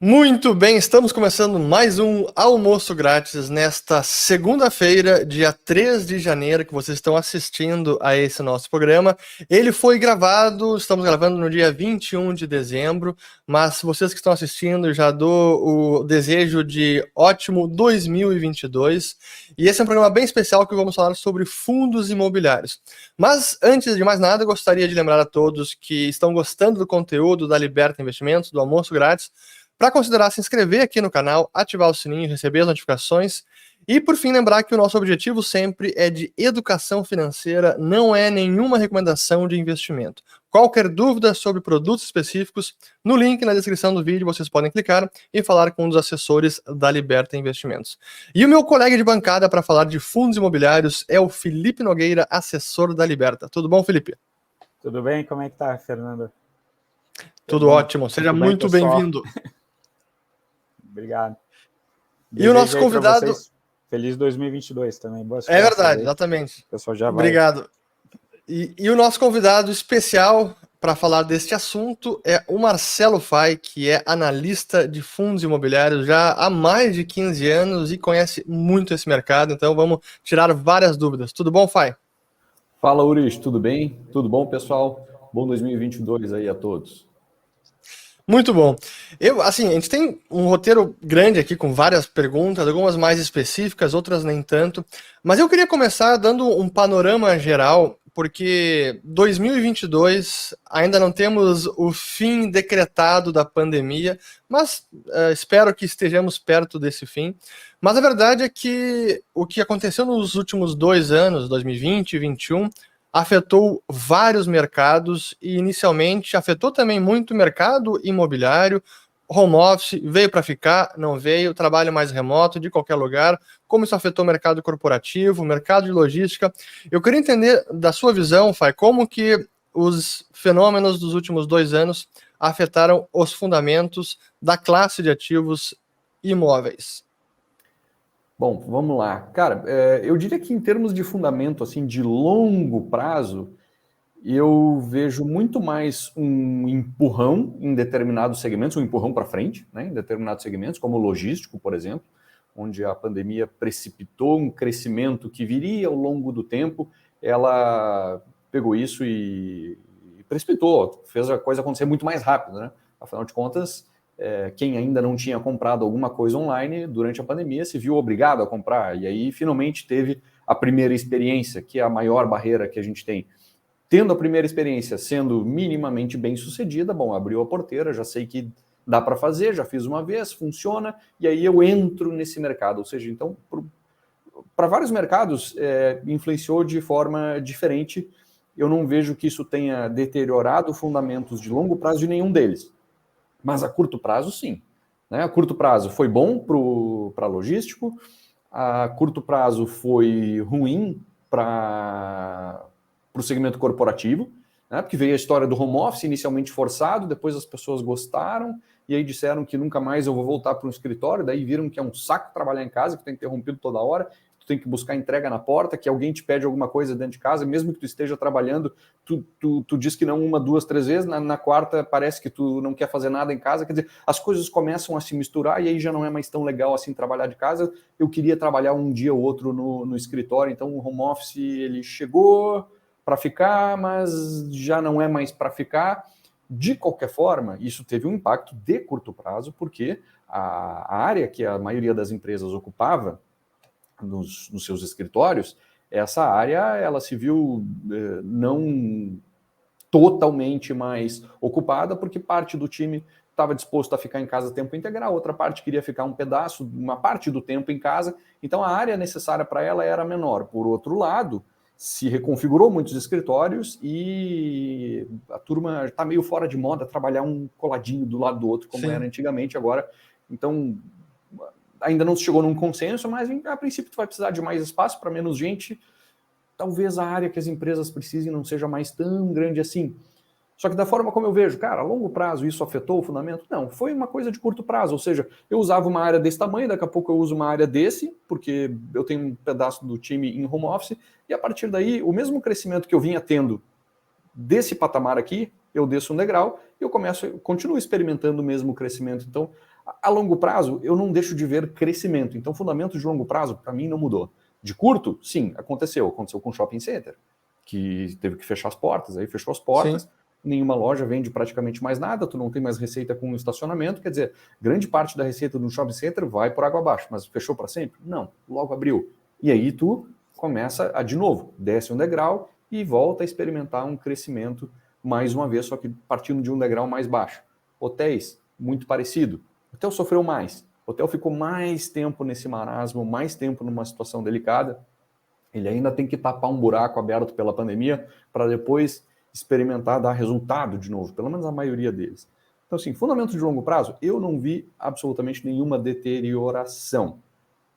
Muito bem, estamos começando mais um almoço grátis nesta segunda-feira, dia 3 de janeiro, que vocês estão assistindo a esse nosso programa. Ele foi gravado, estamos gravando no dia 21 de dezembro, mas vocês que estão assistindo, já dou o desejo de ótimo 2022. E esse é um programa bem especial que vamos falar sobre fundos imobiliários. Mas antes de mais nada, eu gostaria de lembrar a todos que estão gostando do conteúdo da Liberta Investimentos, do almoço grátis, para considerar se inscrever aqui no canal, ativar o sininho, receber as notificações e, por fim, lembrar que o nosso objetivo sempre é de educação financeira, não é nenhuma recomendação de investimento. Qualquer dúvida sobre produtos específicos, no link na descrição do vídeo vocês podem clicar e falar com um dos assessores da Liberta Investimentos. E o meu colega de bancada para falar de fundos imobiliários é o Felipe Nogueira, assessor da Liberta. Tudo bom, Felipe? Tudo bem? Como é que tá, Fernando? Tudo ótimo, seja muito bem-vindo. Obrigado. E o nosso convidado... Vocês, feliz 2022 também. Boas festas. É verdade, aí. Exatamente. O pessoal já vai... Obrigado. E o nosso convidado especial para falar deste assunto é o Marcelo Fay, que é analista de fundos imobiliários já há mais de 15 anos e conhece muito esse mercado, então vamos tirar várias dúvidas. Tudo bom, Fay? Fala, Uris, tudo bem? Tudo bom, pessoal? Bom 2022 aí a todos. Muito bom. A gente tem um roteiro grande aqui com várias perguntas, algumas mais específicas, outras nem tanto. Mas eu queria começar dando um panorama geral, porque 2022 ainda não temos o fim decretado da pandemia, mas espero que estejamos perto desse fim. Mas a verdade é que o que aconteceu nos últimos 2 anos, 2020 e 2021, afetou vários mercados e inicialmente afetou também muito o mercado imobiliário. Home office veio para ficar, não veio, trabalho mais remoto, de qualquer lugar, como isso afetou o mercado corporativo, o mercado de logística. Eu queria entender da sua visão, Fay, como que os fenômenos dos últimos 2 anos afetaram os fundamentos da classe de ativos imóveis. Bom, vamos lá. Cara, eu diria que em termos de fundamento, assim, de longo prazo, eu vejo muito mais um empurrão em determinados segmentos, um empurrão para frente, né, em determinados segmentos, como o logístico, por exemplo, onde a pandemia precipitou um crescimento que viria ao longo do tempo, ela pegou isso e precipitou, fez a coisa acontecer muito mais rápido, né? Afinal de contas, quem ainda não tinha comprado alguma coisa online durante a pandemia se viu obrigado a comprar, e aí finalmente teve a primeira experiência, que é a maior barreira que a gente tem. Tendo a primeira experiência sendo minimamente bem sucedida, bom, abriu a porteira, já sei que dá para fazer, já fiz uma vez, funciona, e aí eu entro nesse mercado. Ou seja, então, para vários mercados, influenciou de forma diferente. Eu não vejo que isso tenha deteriorado fundamentos de longo prazo de nenhum deles. Mas a curto prazo, sim. Né? A curto prazo foi bom para logístico, a curto prazo foi ruim para o segmento corporativo, né? Porque veio a história do home office inicialmente forçado, depois as pessoas gostaram, e aí disseram que nunca mais eu vou voltar para um escritório, daí viram que é um saco trabalhar em casa, que está interrompido toda hora, tu tem que buscar entrega na porta, que alguém te pede alguma coisa dentro de casa, mesmo que tu esteja trabalhando, tu diz que não 1, 2, 3 vezes, na quarta parece que tu não quer fazer nada em casa, quer dizer, as coisas começam a se misturar e aí já não é mais tão legal assim trabalhar de casa. Eu queria trabalhar um dia ou outro no escritório, então o home office ele chegou para ficar, mas já não é mais para ficar. De qualquer forma, isso teve um impacto de curto prazo, porque a área que a maioria das empresas ocupava nos seus escritórios, essa área ela se viu não totalmente mais ocupada, porque parte do time estava disposto a ficar em casa tempo integral, outra parte queria ficar um pedaço, uma parte do tempo em casa, então a área necessária para ela era menor. Por outro lado, se reconfigurou muitos escritórios e a turma está meio fora de moda trabalhar um coladinho do lado do outro, como era antigamente agora. Então, ainda não se chegou num consenso, mas a princípio tu vai precisar de mais espaço para menos gente. Talvez a área que as empresas precisem não seja mais tão grande assim. Só que da forma como eu vejo, cara, a longo prazo isso afetou o fundamento? Não, foi uma coisa de curto prazo, ou seja, eu usava uma área desse tamanho, daqui a pouco eu uso uma área desse, porque eu tenho um pedaço do time em home office, e a partir daí, o mesmo crescimento que eu vinha tendo desse patamar aqui, eu desço um degrau e eu continuo experimentando o mesmo crescimento. Então, A longo prazo, eu não deixo de ver crescimento. Então, fundamento de longo prazo, para mim, não mudou. De curto, sim, aconteceu. Aconteceu com o shopping center, que teve que fechar as portas, aí fechou as portas, sim. Nenhuma loja vende praticamente mais nada, tu não tem mais receita com o estacionamento, quer dizer, grande parte da receita do shopping center vai por água abaixo, mas fechou para sempre? Não, logo abriu. E aí tu começa a, de novo, desce um degrau e volta a experimentar um crescimento mais uma vez, só que partindo de um degrau mais baixo. Hotéis, muito parecido. O hotel sofreu mais. O hotel ficou mais tempo nesse marasmo, mais tempo numa situação delicada. Ele ainda tem que tapar um buraco aberto pela pandemia para depois experimentar, dar resultado de novo, pelo menos a maioria deles. Então, assim, fundamento de longo prazo, eu não vi absolutamente nenhuma deterioração.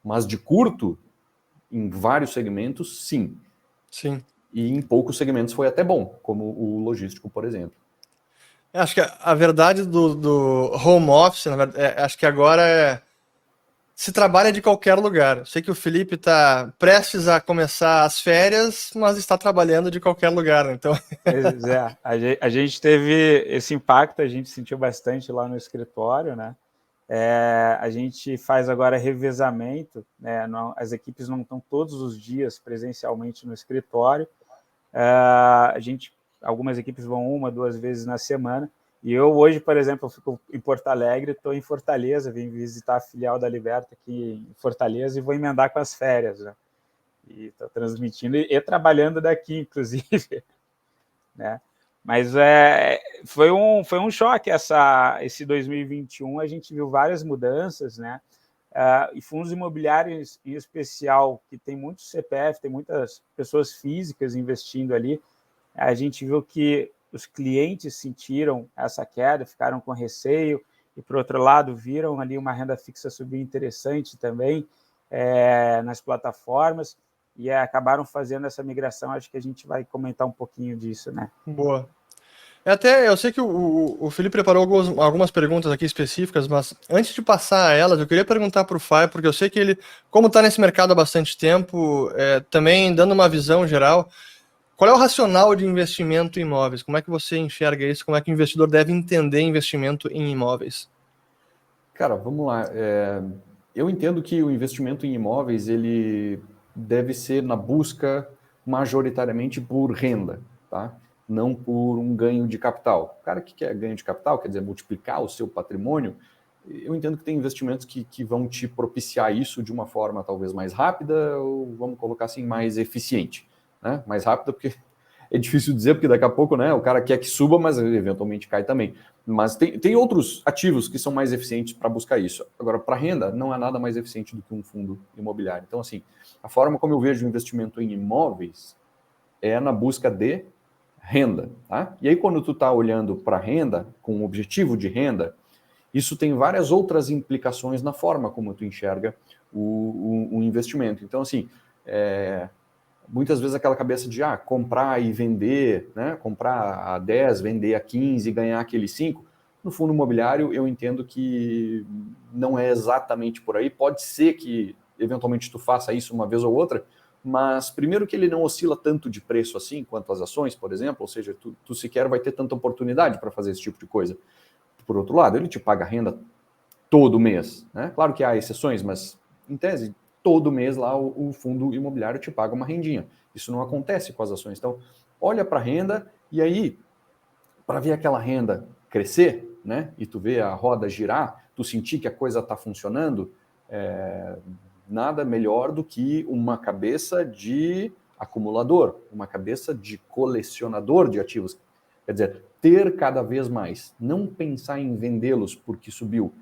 Mas de curto, em vários segmentos, sim. Sim. E em poucos segmentos foi até bom, como o logístico, por exemplo. Acho que a verdade do home office, na verdade, acho que agora se trabalha de qualquer lugar. Eu sei que o Felipe está prestes a começar as férias, mas está trabalhando de qualquer lugar, né? Então... Pois é, a gente teve esse impacto, a gente sentiu bastante lá no escritório, né? A gente faz agora revezamento, né? As equipes não estão todos os dias presencialmente no escritório. Algumas equipes vão 1, 2 vezes na semana. E eu hoje, por exemplo, eu fico em Porto Alegre, estou em Fortaleza, vim visitar a filial da Liberta aqui em Fortaleza e vou emendar com as férias, né? E estou transmitindo e trabalhando daqui, inclusive, né? Mas foi um choque esse 2021, a gente viu várias mudanças, né? E fundos imobiliários, em especial, que tem muito CPF, tem muitas pessoas físicas investindo ali, a gente viu que os clientes sentiram essa queda, ficaram com receio, e, por outro lado, viram ali uma renda fixa subir interessante também nas plataformas, e acabaram fazendo essa migração. Acho que a gente vai comentar um pouquinho disso, né? Boa. Eu sei que o Felipe preparou algumas perguntas aqui específicas, mas antes de passar a elas, eu queria perguntar para o Fai, porque eu sei que ele, como está nesse mercado há bastante tempo, também dando uma visão geral, qual é o racional de investimento em imóveis? Como é que você enxerga isso? Como é que o investidor deve entender investimento em imóveis? Cara, vamos lá. Eu entendo que o investimento em imóveis ele deve ser na busca majoritariamente por renda, tá? Não por um ganho de capital. O cara que quer ganho de capital, quer dizer, multiplicar o seu patrimônio, eu entendo que tem investimentos que vão te propiciar isso de uma forma talvez mais rápida ou, vamos colocar assim, mais eficiente, né? Mais rápida porque é difícil dizer, porque daqui a pouco, né, o cara quer que suba, mas eventualmente cai também. Mas tem outros ativos que são mais eficientes para buscar isso. Agora, para renda, não há nada mais eficiente do que um fundo imobiliário. Então, assim, a forma como eu vejo o investimento em imóveis é na busca de renda, tá? E aí, quando tu está olhando para renda, com o objetivo de renda, isso tem várias outras implicações na forma como tu enxerga o investimento. Então, assim, muitas vezes aquela cabeça de comprar e vender, né? Comprar a 10, vender a 15 e ganhar aquele 5. No fundo imobiliário, eu entendo que não é exatamente por aí. Pode ser que, eventualmente, tu faça isso uma vez ou outra, mas primeiro que ele não oscila tanto de preço assim quanto as ações, por exemplo, ou seja, tu sequer vai ter tanta oportunidade para fazer esse tipo de coisa. Por outro lado, ele te paga renda todo mês, né? Claro que há exceções, mas em tese, todo mês lá o fundo imobiliário te paga uma rendinha. Isso não acontece com as ações. Então, olha para a renda e aí, para ver aquela renda crescer, né? E tu ver a roda girar, tu sentir que a coisa está funcionando, nada melhor do que uma cabeça de acumulador, uma cabeça de colecionador de ativos. Quer dizer, ter cada vez mais, não pensar em vendê-los porque subiu,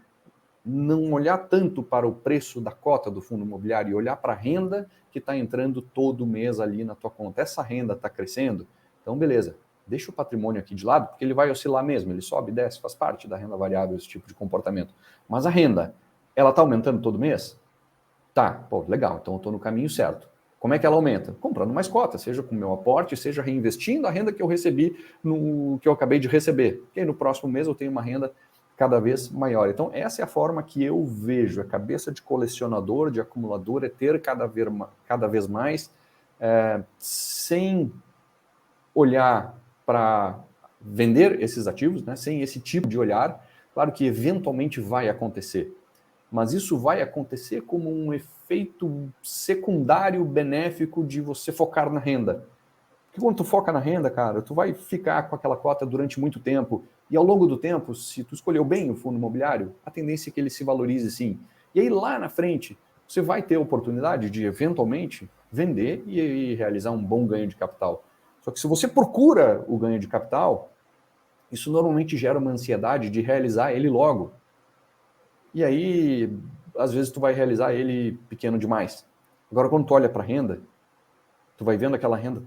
não olhar tanto para o preço da cota do fundo imobiliário e olhar para a renda que está entrando todo mês ali na tua conta. Essa renda está crescendo, então beleza, deixa o patrimônio aqui de lado, porque ele vai oscilar mesmo, ele sobe e desce, faz parte da renda variável esse tipo de comportamento. Mas a renda, ela está aumentando todo mês? Tá, pô, legal, então eu estou no caminho certo. Como é que ela aumenta? Comprando mais cotas, seja com o meu aporte, seja reinvestindo a renda que eu recebi, que eu acabei de receber. E aí no próximo mês eu tenho uma renda cada vez maior. Então, essa é a forma que eu vejo. A cabeça de colecionador, de acumulador, é ter cada vez mais, sem olhar para vender esses ativos, né? Sem esse tipo de olhar, Claro que eventualmente vai acontecer, mas isso vai acontecer como um efeito secundário benéfico de você focar na renda. Porque quando tu foca na renda, cara, tu vai ficar com aquela cota durante muito tempo. E ao longo do tempo, se tu escolheu bem o fundo imobiliário, a tendência é que ele se valorize sim. E aí lá na frente, você vai ter a oportunidade de eventualmente vender e realizar um bom ganho de capital. Só que se você procura o ganho de capital, isso normalmente gera uma ansiedade de realizar ele logo. E aí, às vezes, tu vai realizar ele pequeno demais. Agora, quando tu olha para a renda, tu vai vendo aquela renda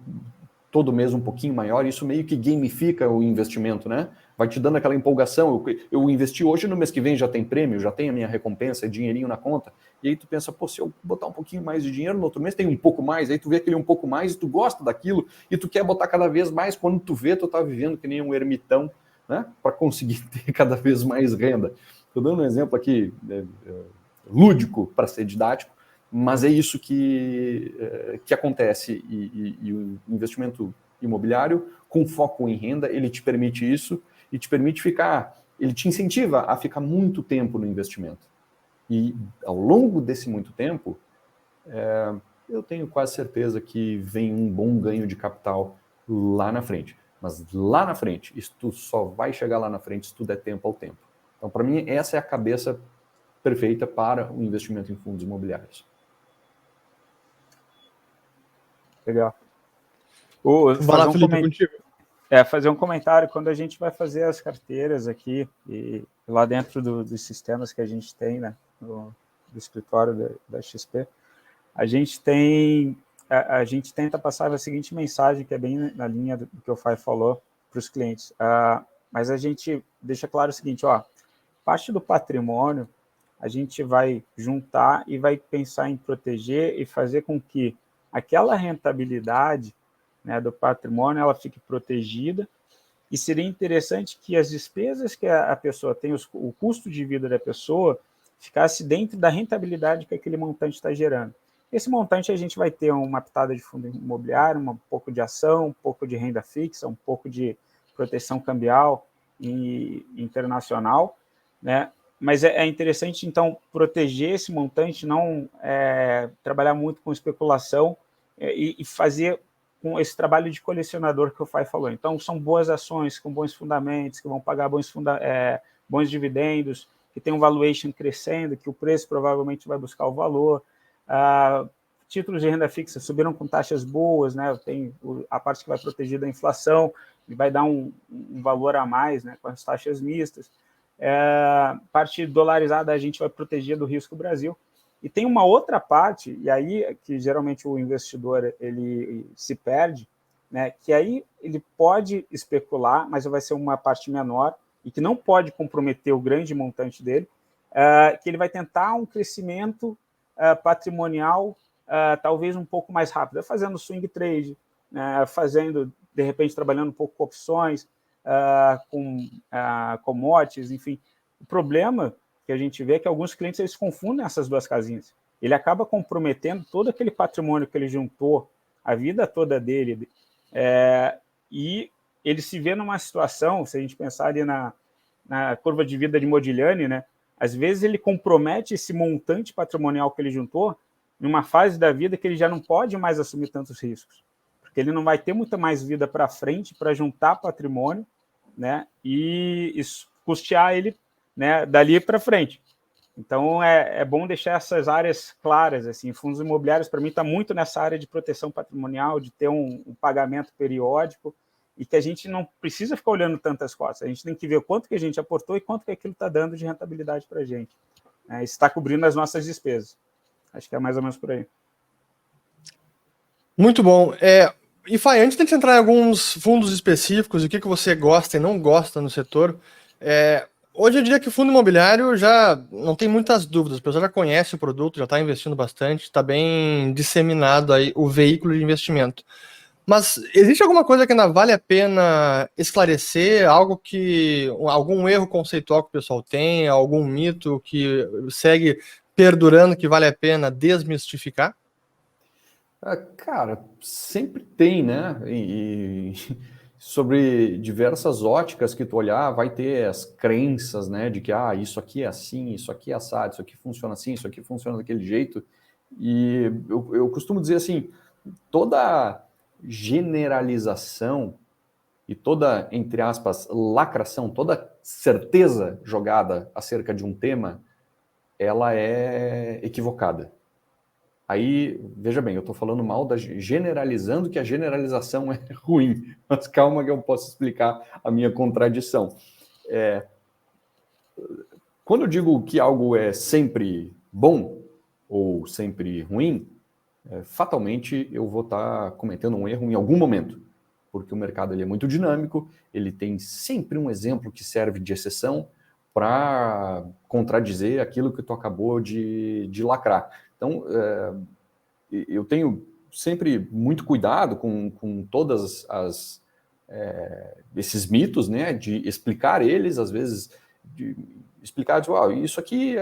todo mês um pouquinho maior, isso meio que gamifica o investimento, né? Vai te dando aquela empolgação. Eu investi hoje, no mês que vem já tem prêmio, já tem a minha recompensa, dinheirinho na conta. E aí tu pensa, pô, se eu botar um pouquinho mais de dinheiro, no outro mês tem um pouco mais, aí tu vê aquele um pouco mais e tu gosta daquilo, e tu quer botar cada vez mais, quando tu vê, tu tá vivendo que nem um ermitão, né? Para conseguir ter cada vez mais renda. Estou dando um exemplo aqui lúdico para ser didático, mas é isso que acontece. E o investimento imobiliário, com foco em renda, ele te permite isso e te permite ele te incentiva a ficar muito tempo no investimento. E ao longo desse muito tempo, eu tenho quase certeza que vem um bom ganho de capital lá na frente. Mas lá na frente, isso só vai chegar lá na frente se tu der tempo ao tempo. Então, para mim, essa é a cabeça perfeita para o investimento em fundos imobiliários. Legal. Vai lá, Felipe, contigo. Fazer um comentário. Quando a gente vai fazer as carteiras aqui, e lá dentro dos sistemas que a gente tem, né, do escritório da XP, a gente tenta passar a seguinte mensagem, que é bem na linha do que o Fai falou para os clientes. Mas a gente deixa claro o seguinte, parte do patrimônio a gente vai juntar e vai pensar em proteger e fazer com que aquela rentabilidade, né, do patrimônio ela fique protegida, e seria interessante que as despesas que a pessoa tem, o custo de vida da pessoa, ficasse dentro da rentabilidade que aquele montante está gerando. Esse montante a gente vai ter uma pitada de fundo imobiliário, um pouco de ação, um pouco de renda fixa, um pouco de proteção cambial e internacional, né? Mas é interessante, então, proteger esse montante, não trabalhar muito com especulação e fazer com esse trabalho de colecionador que o Fai falou. Então, são boas ações, com bons fundamentos, que vão pagar bons dividendos, que tem um valuation crescendo, que o preço provavelmente vai buscar o valor. Títulos de renda fixa subiram com taxas boas, né? Tem a parte que vai proteger da inflação, e vai dar um valor a mais, né, com as taxas mistas. Parte dolarizada a gente vai proteger do risco Brasil. E tem uma outra parte, e aí que geralmente o investidor ele se perde, né, que aí ele pode especular, mas vai ser uma parte menor e que não pode comprometer o grande montante dele, que ele vai tentar um crescimento patrimonial talvez um pouco mais rápido, fazendo swing trade, fazendo, de repente, trabalhando um pouco com opções, com commodities, enfim. O problema que a gente vê é que alguns clientes eles confundem essas duas casinhas. Ele acaba comprometendo todo aquele patrimônio que ele juntou a vida toda dele, e ele se vê numa situação, se a gente pensar ali na curva de vida de Modigliani, né, às vezes ele compromete esse montante patrimonial que ele juntou numa fase da vida que ele já não pode mais assumir tantos riscos, porque ele não vai ter muita mais vida para frente para juntar patrimônio, né, e custear ele, né, dali para frente. Então, é bom deixar essas áreas claras. Assim, fundos imobiliários, para mim, está muito nessa área de proteção patrimonial, de ter um pagamento periódico, e que a gente não precisa ficar olhando tantas cotas. A gente tem que ver quanto que a gente aportou e quanto que aquilo está dando de rentabilidade para a gente. Está cobrindo as nossas despesas. Acho que é mais ou menos por aí. Muito bom. E Fai, antes de a gente entrar em alguns fundos específicos, o que você gosta e não gosta no setor, hoje eu diria que o fundo imobiliário já não tem muitas dúvidas, o pessoal já conhece o produto, já está investindo bastante, está bem disseminado aí o veículo de investimento. Mas existe alguma coisa que ainda vale a pena esclarecer? Algum erro conceitual que o pessoal tem, algum mito que segue perdurando que vale a pena desmistificar? Cara, sempre tem, né? sobre diversas óticas que tu olhar, vai ter as crenças, né, de que isso aqui é assim, isso aqui é assado, isso aqui funciona assim, isso aqui funciona daquele jeito. E eu costumo dizer assim, toda generalização e toda, entre aspas, lacração, toda certeza jogada acerca de um tema, ela é equivocada. Aí, veja bem, eu estou falando mal generalizando que a generalização é ruim, mas calma que eu posso explicar a minha contradição. Quando eu digo que algo é sempre bom ou sempre ruim, fatalmente eu vou estar cometendo um erro em algum momento, porque o mercado ele é muito dinâmico, ele tem sempre um exemplo que serve de exceção para contradizer aquilo que tu acabou de lacrar. Então, eu tenho sempre muito cuidado com todas esses mitos, né, de explicar eles, às vezes, de explicar, tipo, isso aqui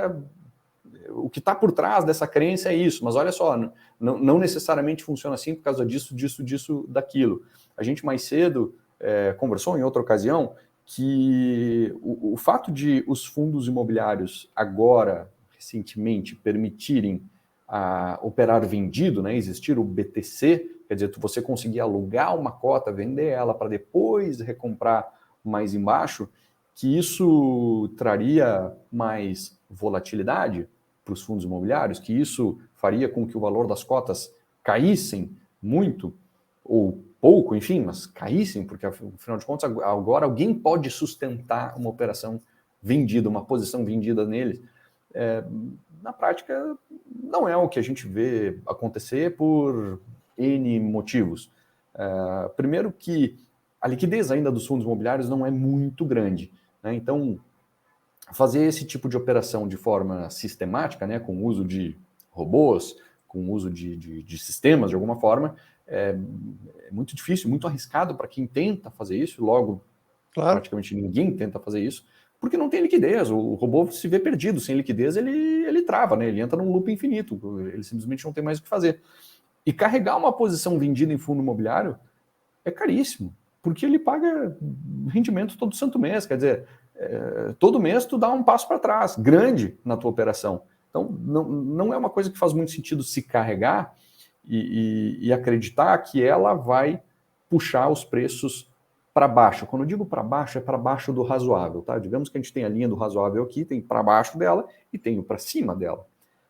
o que está por trás dessa crença é isso, mas olha só, não necessariamente funciona assim por causa disso, daquilo. A gente mais cedo conversou em outra ocasião que o fato de os fundos imobiliários agora, recentemente, permitirem operar vendido, né, existir o BTC, quer dizer, você conseguir alugar uma cota, vender ela para depois recomprar mais embaixo, que isso traria mais volatilidade para os fundos imobiliários, que isso faria com que o valor das cotas caíssem muito, ou pouco, enfim, mas caíssem, porque afinal de contas agora alguém pode sustentar uma operação vendida, uma posição vendida neles. Na prática, não é o que a gente vê acontecer por N motivos. Primeiro que a liquidez ainda dos fundos imobiliários não é muito grande, né? Então, fazer esse tipo de operação de forma sistemática, né, com o uso de robôs, com o uso de sistemas, de alguma forma, é muito difícil, muito arriscado para quem tenta fazer isso, logo, claro, praticamente ninguém tenta fazer isso, porque não tem liquidez, o robô se vê perdido, sem liquidez ele trava, né, ele entra num loop infinito, ele simplesmente não tem mais o que fazer. E carregar uma posição vendida em fundo imobiliário é caríssimo, porque ele paga rendimento todo santo mês, quer dizer, todo mês tu dá um passo para trás, grande na tua operação. Então, não é uma coisa que faz muito sentido se carregar e acreditar que ela vai puxar os preços para baixo. Quando eu digo para baixo, é para baixo do razoável, tá? Digamos que a gente tem a linha do razoável aqui, tem para baixo dela e tem o para cima dela.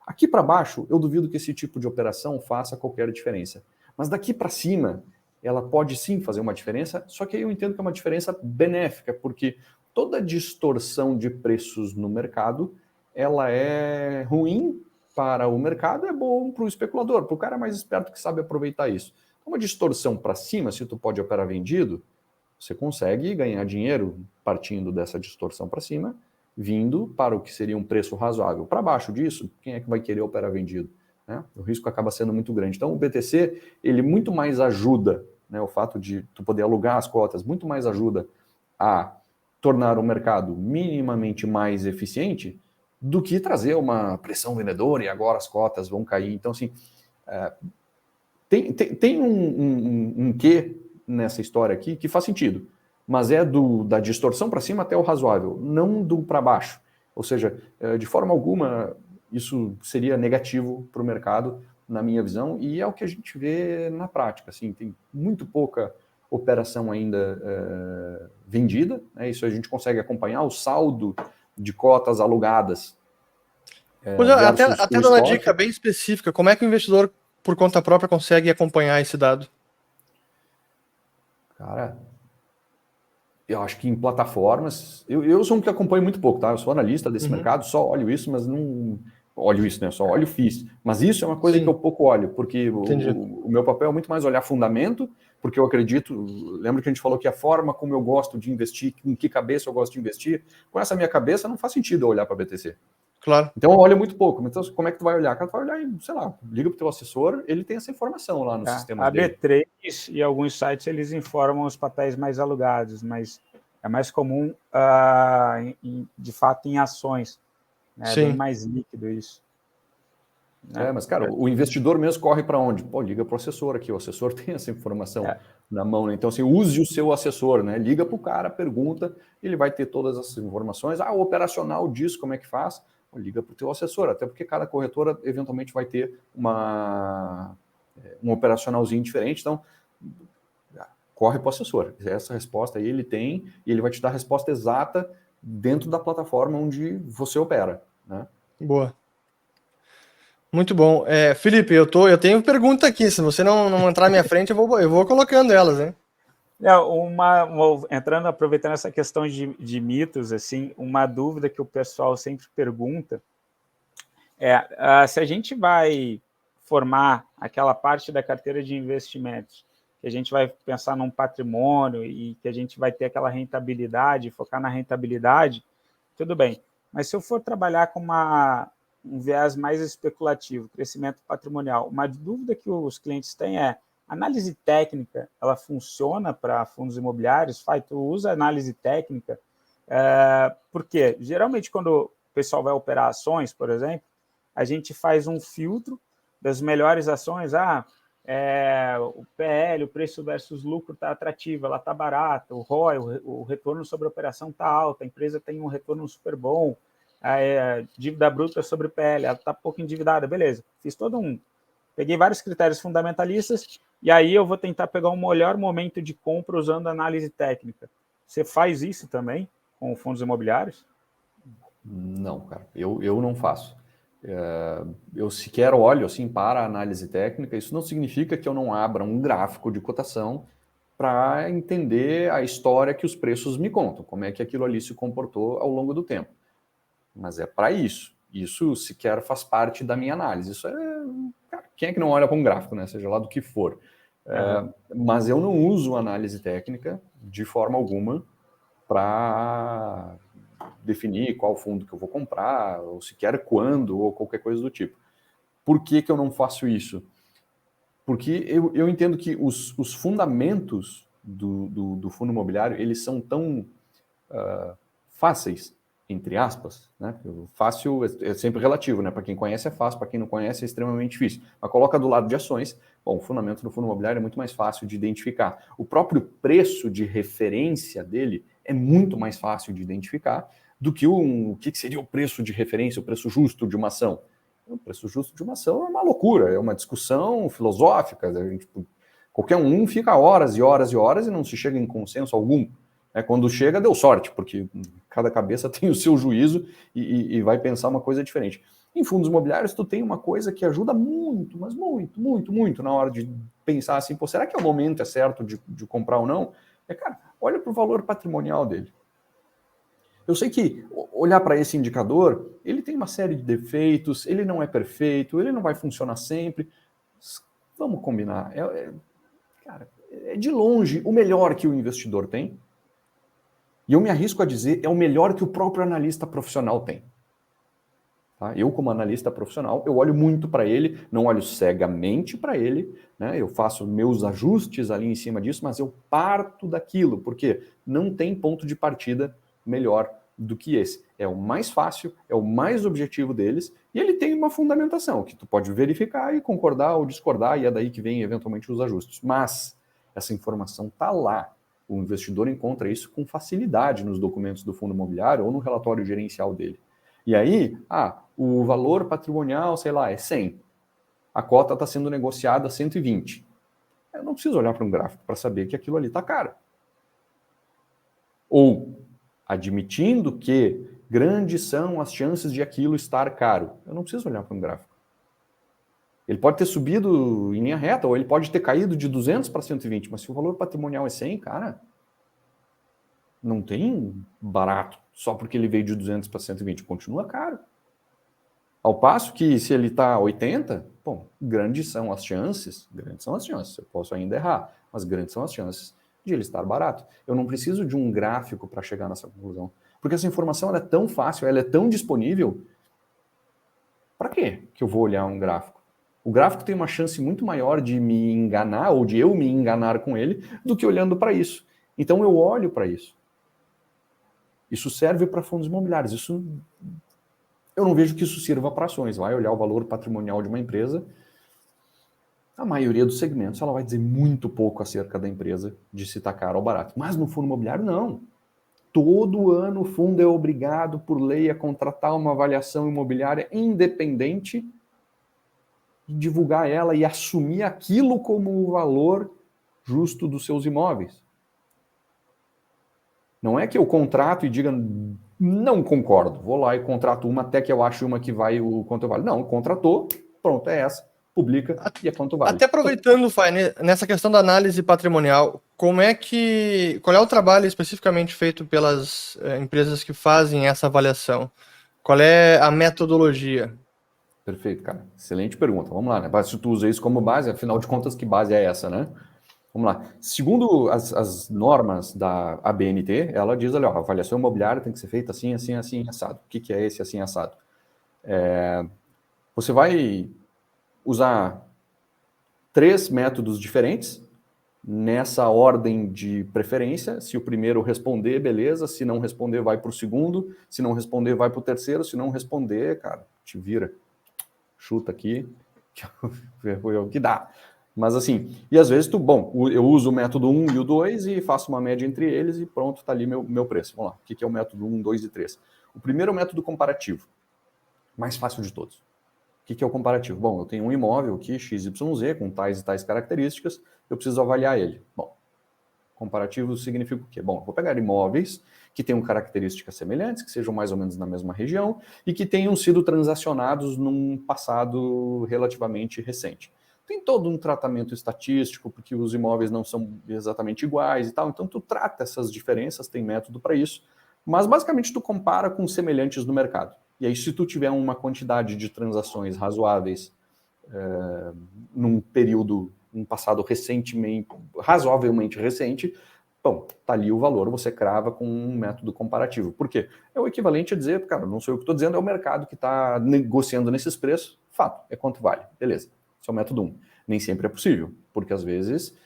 Aqui para baixo, eu duvido que esse tipo de operação faça qualquer diferença. Mas daqui para cima, ela pode sim fazer uma diferença, só que aí eu entendo que é uma diferença benéfica, porque toda distorção de preços no mercado, ela é ruim para o mercado, é bom para o especulador, para o cara mais esperto que sabe aproveitar isso. Uma distorção para cima, se tu pode operar vendido, você consegue ganhar dinheiro partindo dessa distorção para cima, vindo para o que seria um preço razoável. Para baixo disso, quem é que vai querer operar vendido? Né? O risco acaba sendo muito grande. Então, o BTC, ele muito mais ajuda, né, o fato de tu poder alugar as cotas, muito mais ajuda a tornar o mercado minimamente mais eficiente do que trazer uma pressão vendedora e agora as cotas vão cair. Então, assim, tem um quê nessa história aqui que faz sentido, mas é da distorção para cima até o razoável, não do para baixo. Ou seja, de forma alguma, isso seria negativo para o mercado, na minha visão, e é o que a gente vê na prática. Assim, tem muito pouca operação ainda vendida, né? Isso a gente consegue acompanhar, o saldo de cotas alugadas. Pois é, até dando uma dica bem específica, como é que o investidor, por conta própria, consegue acompanhar esse dado? Cara, eu acho que em plataformas, eu sou um que acompanho muito pouco, tá? Eu sou analista desse mercado, só olho isso, mas não olho isso, né? Só olho FIIs. Mas isso é uma coisa que eu pouco olho, porque o meu papel é muito mais olhar fundamento, porque eu acredito, lembra que a gente falou que a forma como eu gosto de investir, em que cabeça eu gosto de investir, com essa minha cabeça não faz sentido eu olhar para BTC. Claro. Então eu olho muito pouco. Então como é que tu vai olhar? Cara, tu vai olhar e, sei lá, liga pro teu assessor, ele tem essa informação lá no sistema dele. A B3 e alguns sites eles informam os papéis mais alugados, mas é mais comum, de fato, em ações. Né? É bem mais líquido isso. Mas, cara, o investidor mesmo corre para onde? Pô, liga para o assessor aqui, o assessor tem essa informação na mão, né? Então, assim, use o seu assessor, né? Liga para o cara, pergunta, ele vai ter todas essas informações. O operacional disso, como é que faz? Pô, liga para o teu assessor, até porque cada corretora eventualmente vai ter um operacionalzinho diferente, então corre para o assessor. Essa resposta aí ele tem e ele vai te dar a resposta exata dentro da plataforma onde você opera, né? Boa. Muito bom. Felipe, eu tenho pergunta aqui. Se você não entrar na minha frente, eu vou colocando elas, hein? Entrando, aproveitando essa questão de mitos, assim, uma dúvida que o pessoal sempre pergunta se a gente vai formar aquela parte da carteira de investimentos, que a gente vai pensar num patrimônio e que a gente vai ter aquela rentabilidade, focar na rentabilidade, tudo bem. Mas se eu for trabalhar com um viés mais especulativo, crescimento patrimonial, uma dúvida que os clientes têm análise técnica, ela funciona para fundos imobiliários? Tu usa análise técnica? Porque, geralmente, quando o pessoal vai operar ações, por exemplo, a gente faz um filtro das melhores ações. O PL, o preço versus lucro está atrativo, ela está barata, o ROI, o retorno sobre a operação está alto, a empresa tem um retorno super bom, a dívida bruta sobre PL, ela está pouco endividada, beleza. Peguei vários critérios fundamentalistas e aí eu vou tentar pegar um melhor momento de compra usando análise técnica. Você faz isso também com fundos imobiliários? Não, cara, eu não faço. Eu sequer olho assim para a análise técnica. Isso não significa que eu não abra um gráfico de cotação para entender a história que os preços me contam, como é que aquilo ali se comportou ao longo do tempo. Mas é para isso. Isso sequer faz parte da minha análise. Isso cara, quem é que não olha para um gráfico, né? Seja lá do que for. Mas eu não uso análise técnica de forma alguma para definir qual fundo que eu vou comprar, ou sequer quando, ou qualquer coisa do tipo. Por que eu não faço isso? Porque eu entendo que os fundamentos do fundo imobiliário, eles são tão fáceis, entre aspas, né? Fácil é sempre relativo, né? Para quem conhece é fácil, para quem não conhece é extremamente difícil. Mas coloca do lado de ações, bom, o fundamento do fundo imobiliário é muito mais fácil de identificar. O próprio preço de referência dele é muito mais fácil de identificar do que o que seria o preço de referência, o preço justo de uma ação. O preço justo de uma ação é uma loucura, é uma discussão filosófica. Qualquer um fica horas e horas e horas e não se chega em consenso algum. Quando chega, deu sorte, porque cada cabeça tem o seu juízo e vai pensar uma coisa diferente. Em fundos imobiliários, tu tem uma coisa que ajuda muito, mas muito, muito, muito na hora de pensar assim, pô, será que é o momento certo de comprar ou não? Cara, olha para o valor patrimonial dele. Eu sei que olhar para esse indicador, ele tem uma série de defeitos, ele não é perfeito, ele não vai funcionar sempre. Vamos combinar. Cara, é de longe o melhor que o investidor tem. E eu me arrisco a dizer, é o melhor que o próprio analista profissional tem. Tá? Eu, como analista profissional, eu olho muito para ele, não olho cegamente para ele, né? Eu faço meus ajustes ali em cima disso, mas eu parto daquilo, porque não tem ponto de partida melhor do que esse. É o mais fácil, é o mais objetivo deles, e ele tem uma fundamentação, que tu pode verificar e concordar ou discordar, e é daí que vem eventualmente os ajustes. Mas essa informação está lá. O investidor encontra isso com facilidade nos documentos do fundo imobiliário ou no relatório gerencial dele. E aí, o valor patrimonial, sei lá, é 100. A cota está sendo negociada a 120. Eu não preciso olhar para um gráfico para saber que aquilo ali está caro. Ou, admitindo que grandes são as chances de aquilo estar caro. Eu não preciso olhar para um gráfico. Ele pode ter subido em linha reta, ou ele pode ter caído de 200 para 120, mas se o valor patrimonial é 100, cara, não tem barato só porque ele veio de 200 para 120, continua caro. Ao passo que se ele está 80, bom, grandes são as chances, eu posso ainda errar, mas grandes são as chances de ele estar barato. Eu não preciso de um gráfico para chegar nessa conclusão, porque essa informação ela é tão fácil, ela é tão disponível, para quê que eu vou olhar um gráfico? O gráfico tem uma chance muito maior de me enganar, ou de eu me enganar com ele, do que olhando para isso. Então eu olho para isso. Isso serve para fundos imobiliários. Isso eu não vejo que isso sirva para ações. Vai olhar o valor patrimonial de uma empresa, a maioria dos segmentos ela vai dizer muito pouco acerca da empresa, de se está caro ou barato. Mas no fundo imobiliário, não. Todo ano o fundo é obrigado, por lei, a contratar uma avaliação imobiliária independente e divulgar ela e assumir aquilo como o valor justo dos seus imóveis. Não é que eu contrato e diga, não concordo, vou lá e contrato uma até que eu ache uma que vai o quanto vale. Não, contratou, pronto, é essa, publica e é quanto vale. Até aproveitando, Fai, nessa questão da análise patrimonial, qual é o trabalho especificamente feito pelas empresas que fazem essa avaliação? Qual é a metodologia? Perfeito, cara. Excelente pergunta. Vamos lá, né? Se tu usa isso como base, afinal de contas, que base é essa, né? Vamos lá. Segundo as normas da ABNT, ela diz ali, ó, a avaliação imobiliária tem que ser feita assim, assim, assim, assado. O que é esse assim, assado? Você vai usar 3 métodos diferentes, nessa ordem de preferência. Se o primeiro responder, beleza. Se não responder, vai para o segundo. Se não responder, vai para o terceiro. Se não responder, cara, te vira. Chuta aqui, foi o que dá. Mas assim, e às vezes eu uso o método 1 e o 2 e faço uma média entre eles e pronto, tá ali meu preço. Vamos lá, o que é o método 1, 2 e 3? O primeiro é o método comparativo, mais fácil de todos. O que é o comparativo? Bom, eu tenho um imóvel aqui, XYZ, com tais e tais características, eu preciso avaliar ele. Bom, comparativo significa o quê? Bom, eu vou pegar imóveis que tenham características semelhantes, que sejam mais ou menos na mesma região e que tenham sido transacionados num passado relativamente recente. Tem todo um tratamento estatístico, porque os imóveis não são exatamente iguais e tal, então tu trata essas diferenças, tem método para isso, mas basicamente tu compara com semelhantes no mercado. E aí se tu tiver uma quantidade de transações razoáveis num período, um passado razoavelmente recente, bom, tá ali o valor, você crava com um método comparativo. Por quê? É o equivalente a dizer, cara, não sou eu que estou dizendo, é o mercado que está negociando nesses preços, fato, é quanto vale, beleza. Esse é o método 1. Nem sempre é possível, porque às vezes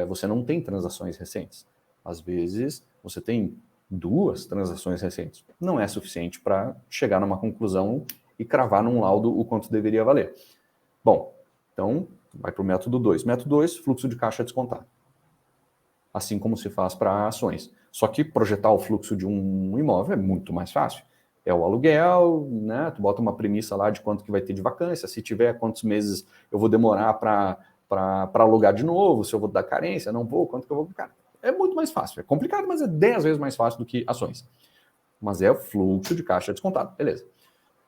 você não tem transações recentes. Às vezes você tem 2 transações recentes. Não é suficiente para chegar numa conclusão e cravar num laudo o quanto deveria valer. Bom, então vai para o método 2. Método 2, fluxo de caixa descontado. Assim como se faz para ações. Só que projetar o fluxo de um imóvel é muito mais fácil. É o aluguel, né? Tu bota uma premissa lá de quanto que vai ter de vacância, se tiver quantos meses eu vou demorar para alugar de novo, se eu vou dar carência, não vou, quanto que eu vou... Cara, é muito mais fácil. É complicado, mas é 10 vezes mais fácil do que ações. Mas é o fluxo de caixa descontado, beleza.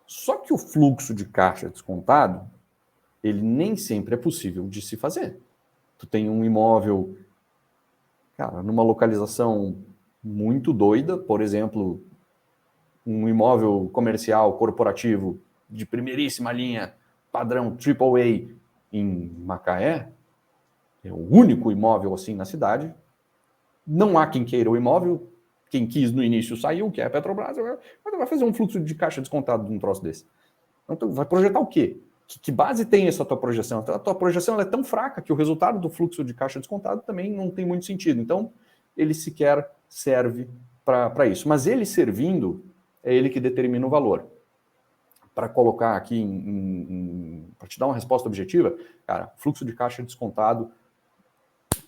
Só que o fluxo de caixa descontado, ele nem sempre é possível de se fazer. Tu tem um imóvel, cara, numa localização muito doida, por exemplo, um imóvel comercial, corporativo, de primeiríssima linha, padrão AAA em Macaé, é o único imóvel assim na cidade, não há quem queira o imóvel, quem quis no início saiu, que é a Petrobras, vai fazer um fluxo de caixa descontado de um troço desse. Então, vai projetar o quê? Que base tem essa tua projeção? A tua projeção é tão fraca que o resultado do fluxo de caixa descontado também não tem muito sentido. Então, ele sequer serve para isso. Mas ele servindo, é ele que determina o valor. Para colocar aqui, para te dar uma resposta objetiva, cara, fluxo de caixa descontado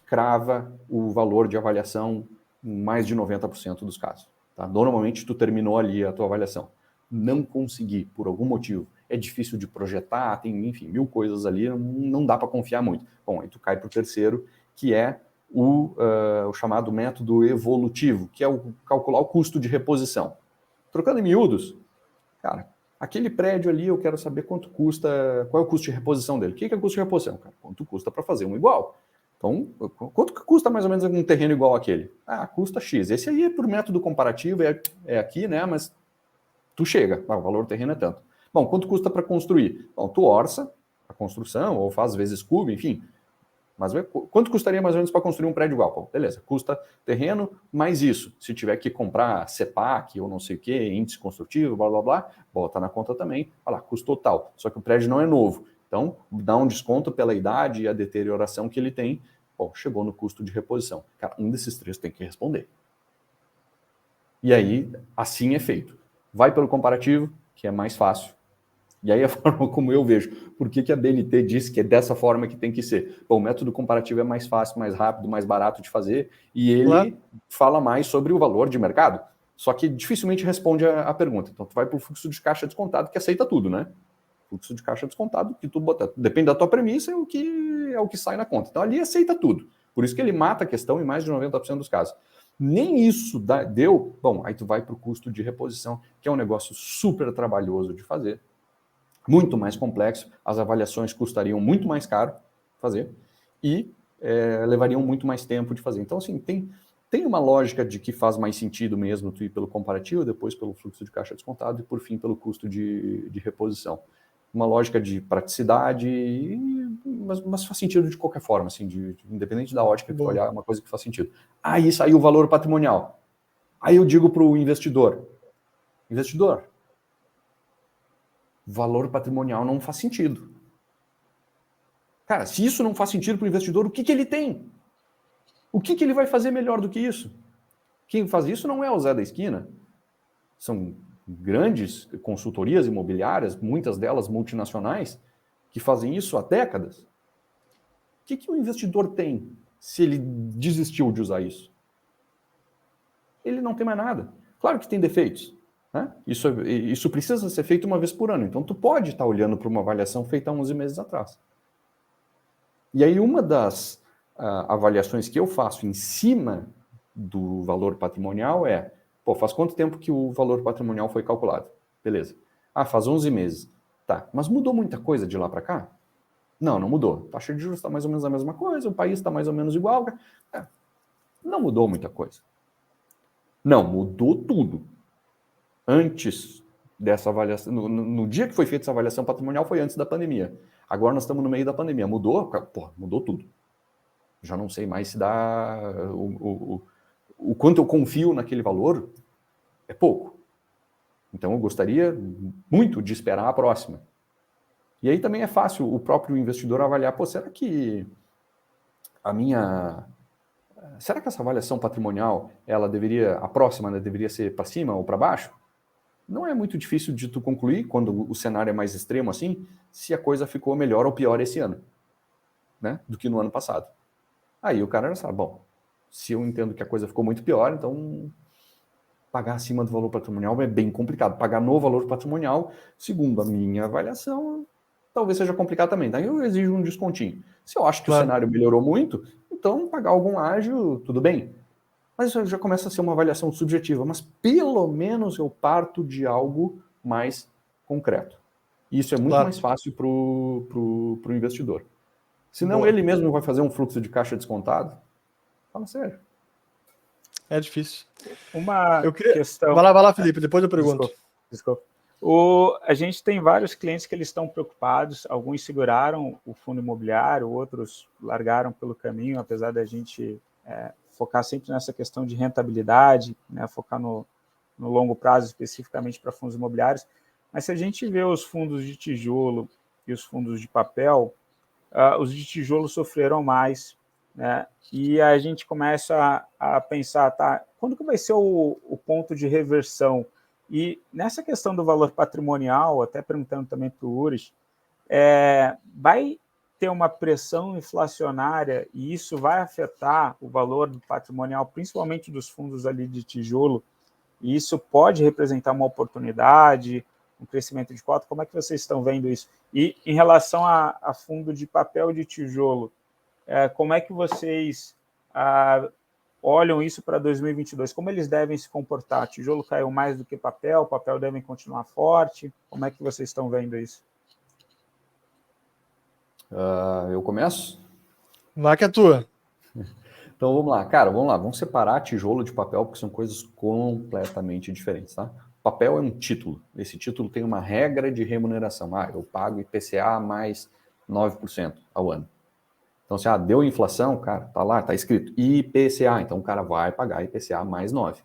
crava o valor de avaliação em mais de 90% dos casos. Tá? Normalmente, tu terminou ali a tua avaliação. Não consegui, por algum motivo, é difícil de projetar, tem, enfim, 1000 coisas ali, não dá para confiar muito. Bom, aí tu cai para o terceiro, que é o chamado método evolutivo, que é o calcular o custo de reposição. Trocando em miúdos, cara, aquele prédio ali eu quero saber quanto custa, qual é o custo de reposição dele. O que é o custo de reposição? Cara, quanto custa para fazer um igual? Então, quanto que custa mais ou menos um terreno igual àquele? Ah, custa X. Esse aí, por método comparativo, é aqui, né? Mas tu chega, o valor do terreno é tanto. Bom, quanto custa para construir? Bom, tu orça a construção, ou faz vezes cubo, enfim. Mas quanto custaria mais ou menos para construir um prédio igual? Bom, beleza, custa terreno mais isso. Se tiver que comprar CEPAC ou não sei o que, índice construtivo, blá, blá, blá, bota na conta também. Olha lá, custou tal. Só que o prédio não é novo. Então, dá um desconto pela idade e a deterioração que ele tem. Bom, chegou no custo de reposição. Cara, um desses 3 tem que responder. E aí, assim é feito. Vai pelo comparativo, que é mais fácil. E aí a forma como eu vejo, por que a BNT disse que é dessa forma que tem que ser? Bom, o método comparativo é mais fácil, mais rápido, mais barato de fazer, e ele fala mais sobre o valor de mercado, só que dificilmente responde a pergunta. Então, tu vai para o fluxo de caixa descontado, que aceita tudo, né? Fluxo de caixa descontado, que tu botar, depende da tua premissa, é o que sai na conta. Então, ali aceita tudo. Por isso que ele mata a questão em mais de 90% dos casos. Nem isso deu, bom, aí tu vai para o custo de reposição, que é um negócio super trabalhoso de fazer, muito mais complexo, as avaliações custariam muito mais caro fazer e levariam muito mais tempo de fazer. Então, assim, tem uma lógica de que faz mais sentido mesmo tu ir pelo comparativo, depois pelo fluxo de caixa descontado e, por fim, pelo custo de reposição. Uma lógica de praticidade, mas faz sentido de qualquer forma, assim, independente da ótica que tu olhar, é uma coisa que faz sentido. Aí saiu o valor patrimonial. Aí eu digo para o investidor, valor patrimonial não faz sentido. Cara, se isso não faz sentido para o investidor, o que ele tem? O que ele vai fazer melhor do que isso? Quem faz isso não é o Zé da esquina. São grandes consultorias imobiliárias, muitas delas multinacionais, que fazem isso há décadas. O que o investidor tem se ele desistiu de usar isso? Ele não tem mais nada. Claro que tem defeitos. Né? Isso precisa ser feito uma vez por ano. Então, tu pode estar olhando para uma avaliação feita há 11 meses atrás. E aí, uma das avaliações que eu faço em cima do valor patrimonial é, faz quanto tempo que o valor patrimonial foi calculado? Beleza. Faz 11 meses. Tá, mas mudou muita coisa de lá para cá? Não mudou. A taxa de juros está mais ou menos a mesma coisa, o país está mais ou menos igual. Não mudou muita coisa. Não, mudou tudo. Antes dessa avaliação, no dia que foi feita essa avaliação patrimonial foi antes da pandemia. Agora nós estamos no meio da pandemia. Mudou? Mudou tudo. Já não sei mais se dá... O quanto eu confio naquele valor é pouco. Então eu gostaria muito de esperar a próxima. E aí também é fácil o próprio investidor avaliar, será que será que essa avaliação patrimonial, a próxima, né, deveria ser para cima ou para baixo? Não é muito difícil de tu concluir, quando o cenário é mais extremo assim, se a coisa ficou melhor ou pior esse ano, né, do que no ano passado. Aí o cara já sabe, se eu entendo que a coisa ficou muito pior, então pagar acima do valor patrimonial é bem complicado. Pagar no valor patrimonial, segundo a minha avaliação, talvez seja complicado também. Daí eu exijo um descontinho. Se eu acho que o cenário melhorou muito, então pagar algum ágio, tudo bem. Mas isso já começa a ser uma avaliação subjetiva. Mas pelo menos eu parto de algo mais concreto. E isso é muito mais fácil para o investidor. Senão ele mesmo vai fazer um fluxo de caixa descontado. Fala sério. É difícil. Questão... Vai lá, Felipe, depois eu pergunto. Desculpa. A gente tem vários clientes que eles estão preocupados, alguns seguraram o fundo imobiliário, outros largaram pelo caminho, apesar da gente focar sempre nessa questão de rentabilidade, né, focar no longo prazo, especificamente para fundos imobiliários. Mas se a gente vê os fundos de tijolo e os fundos de papel, os de tijolo sofreram mais, né? E a gente começa a pensar, quando que vai ser o ponto de reversão? E nessa questão do valor patrimonial, até perguntando também para o Ures, vai ter uma pressão inflacionária e isso vai afetar o valor patrimonial, principalmente dos fundos ali de tijolo, e isso pode representar uma oportunidade, um crescimento de cota. Como é que vocês estão vendo isso? E em relação a fundo de papel de tijolo, como é que vocês olham isso para 2022? Como eles devem se comportar? Tijolo caiu mais do que papel devem continuar forte? Como é que vocês estão vendo isso? Eu começo? Vai que é tua. Então vamos lá, cara, vamos separar tijolo de papel, porque são coisas completamente diferentes, tá? Papel é um título, esse título tem uma regra de remuneração, eu pago IPCA mais 9% ao ano. Então, se deu inflação, cara, tá lá, tá escrito IPCA, então o cara vai pagar IPCA mais 9%.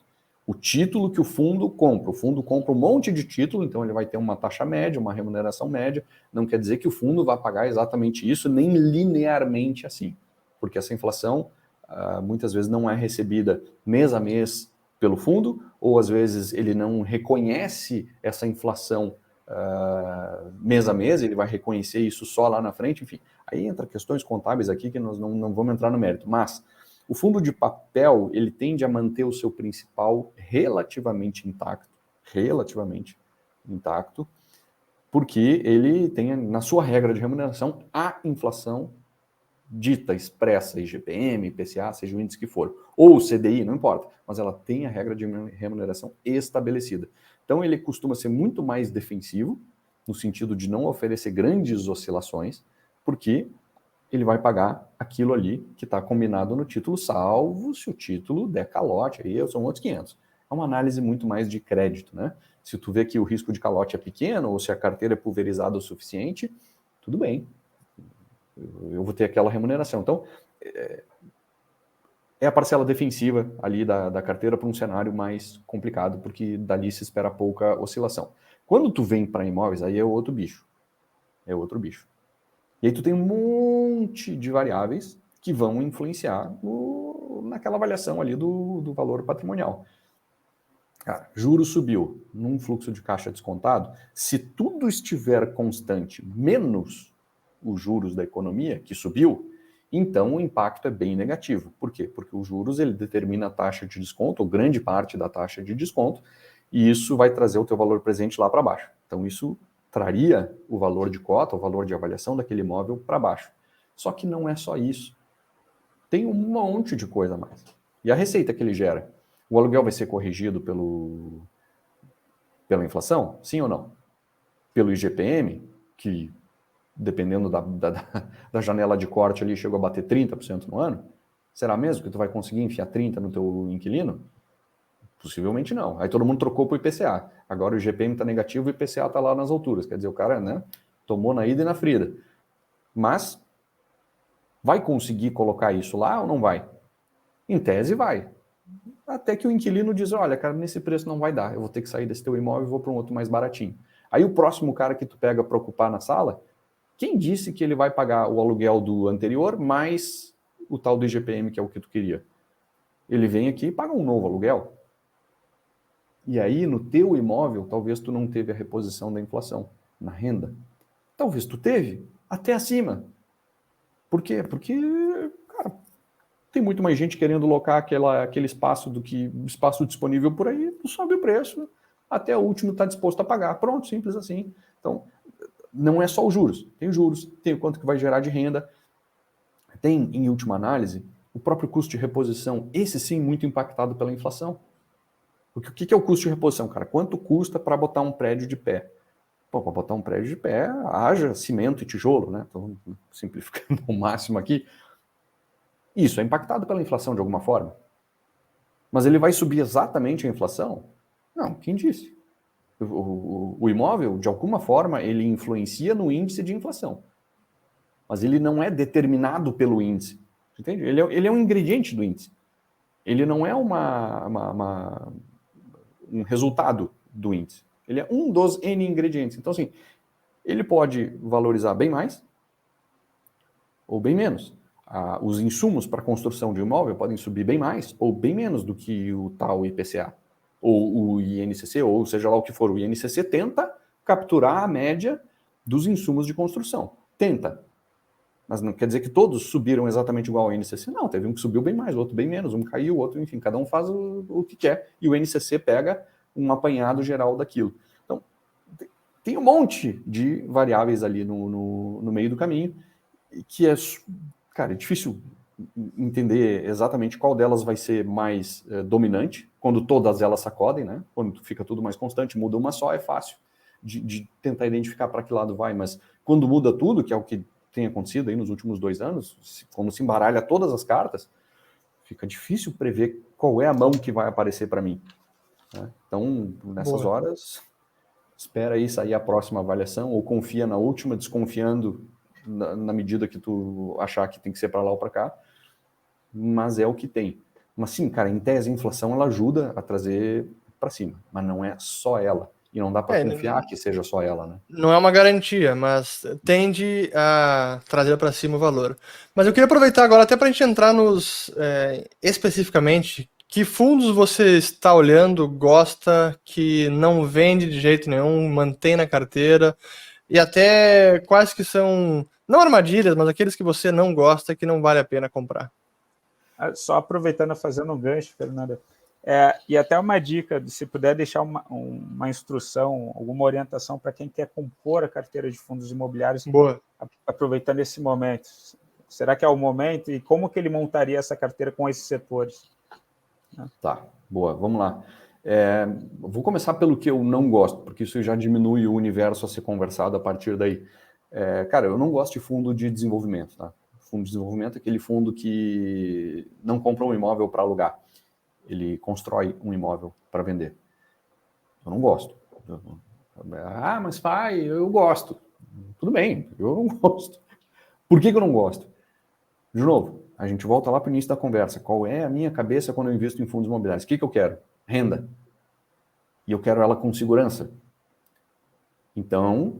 O título que o fundo compra um monte de título, então ele vai ter uma taxa média, uma remuneração média, não quer dizer que o fundo vai pagar exatamente isso, nem linearmente assim, porque essa inflação muitas vezes não é recebida mês a mês pelo fundo, ou às vezes ele não reconhece essa inflação mês a mês, ele vai reconhecer isso só lá na frente, enfim. Aí entra questões contábeis aqui que nós não vamos entrar no mérito, mas o fundo de papel, ele tende a manter o seu principal relativamente intacto, porque ele tem na sua regra de remuneração a inflação dita, expressa, IGPM, IPCA, seja o índice que for, ou CDI, não importa, mas ela tem a regra de remuneração estabelecida. Então ele costuma ser muito mais defensivo, no sentido de não oferecer grandes oscilações, porque ele vai pagar aquilo ali que está combinado no título, salvo se o título der calote, aí são outros 500. É uma análise muito mais de crédito, né? Se tu vê que o risco de calote é pequeno, ou se a carteira é pulverizada o suficiente, tudo bem, eu vou ter aquela remuneração. Então, é a parcela defensiva ali da carteira para um cenário mais complicado, porque dali se espera pouca oscilação. Quando tu vem para imóveis, aí é outro bicho. E aí tu tem um monte de variáveis que vão influenciar naquela avaliação ali do valor patrimonial. Cara, juros subiu num fluxo de caixa descontado, se tudo estiver constante, menos os juros da economia, que subiu, então o impacto é bem negativo. Por quê? Porque os juros ele determina a taxa de desconto, ou grande parte da taxa de desconto, e isso vai trazer o teu valor presente lá para baixo. Então isso traria o valor de cota, o valor de avaliação daquele imóvel para baixo. Só que não é só isso. Tem um monte de coisa a mais. E a receita que ele gera? O aluguel vai ser corrigido pela inflação? Sim ou não? Pelo IGPM, que dependendo da janela de corte ali, chegou a bater 30% no ano? Será mesmo que tu vai conseguir enfiar 30% no teu inquilino? Possivelmente não. Aí todo mundo trocou para o IPCA. Agora o IGPM está negativo e o IPCA está lá nas alturas. Quer dizer, o cara, né, tomou na ida e na frida. Mas vai conseguir colocar isso lá ou não vai? Em tese vai. Até que o inquilino diz, olha, cara, nesse preço não vai dar. Eu vou ter que sair desse teu imóvel e vou para um outro mais baratinho. Aí o próximo cara que tu pega para ocupar na sala, quem disse que ele vai pagar o aluguel do anterior mais o tal do IGPM, que é o que tu queria? Ele vem aqui e paga um novo aluguel. E aí, no teu imóvel, talvez tu não teve a reposição da inflação na renda. Talvez tu teve, até acima. Por quê? Porque, cara, tem muito mais gente querendo locar aquele espaço do que espaço disponível por aí, tu sobe o preço, até o último está disposto a pagar. Pronto, simples assim. Então, não é só os juros. Tem os juros, tem o quanto que vai gerar de renda, tem, em última análise, o próprio custo de reposição, esse sim muito impactado pela inflação. Porque o que é o custo de reposição, cara? Quanto custa para botar um prédio de pé? Para botar um prédio de pé, haja cimento e tijolo, né? Estou simplificando ao máximo aqui. Isso é impactado pela inflação de alguma forma. Mas ele vai subir exatamente a inflação? Não, quem disse? O imóvel, de alguma forma, ele influencia no índice de inflação. Mas ele não é determinado pelo índice. Entende? Ele é um ingrediente do índice. Ele não é um resultado do índice. Ele é um dos N ingredientes. Então, assim, ele pode valorizar bem mais ou bem menos. Os insumos para a construção de um imóvel podem subir bem mais ou bem menos do que o tal IPCA, ou o INCC, ou seja lá o que for. O INCC tenta capturar a média dos insumos de construção. Tenta. Mas não quer dizer que todos subiram exatamente igual ao INCC. Não, teve um que subiu bem mais, outro bem menos, um caiu, outro, enfim, cada um faz o que quer. E o INCC pega um apanhado geral daquilo. Então, tem um monte de variáveis ali no meio do caminho, que é, cara, é difícil entender exatamente qual delas vai ser mais dominante, quando todas elas sacodem, né? Quando fica tudo mais constante, muda uma só, é fácil de tentar identificar para que lado vai, mas quando muda tudo, que é o que tem acontecido aí nos últimos 2 anos, quando se embaralha todas as cartas, fica difícil prever qual é a mão que vai aparecer para mim. Né? Então, nessas horas, espera aí sair a próxima avaliação, ou confia na última, desconfiando na medida que tu achar que tem que ser para lá ou para cá, mas é o que tem. Mas sim, cara, em tese a inflação ela ajuda a trazer para cima, mas não é só ela. E não dá para confiar que seja só ela, né? Não é uma garantia, mas tende a trazer para cima o valor. Mas eu queria aproveitar agora até para a gente entrar nos especificamente Que fundos você está olhando, gosta, que não vende de jeito nenhum, mantém na carteira, e até quais que são, não armadilhas, mas aqueles que você não gosta, que não vale a pena comprar? Só aproveitando, fazendo um gancho, Fernanda, e até uma dica, se puder deixar uma instrução, alguma orientação para quem quer compor a carteira de fundos imobiliários, Boa. aproveitando esse momento. Será que é o momento? E como que ele montaria essa carteira com esses setores? Tá, boa, vamos lá. Vou começar pelo que eu não gosto, porque isso já diminui o universo a ser conversado a partir daí. Cara, eu não gosto de fundo de desenvolvimento, tá? Fundo de desenvolvimento é aquele fundo que não compra um imóvel para alugar. Ele constrói um imóvel para vender. Eu não gosto. Mas pai, eu gosto. Tudo bem, eu não gosto. Por que eu não gosto? De novo, a gente volta lá para o início da conversa. Qual é a minha cabeça quando eu invisto em fundos imobiliários? O que eu quero? Renda. E eu quero ela com segurança. Então,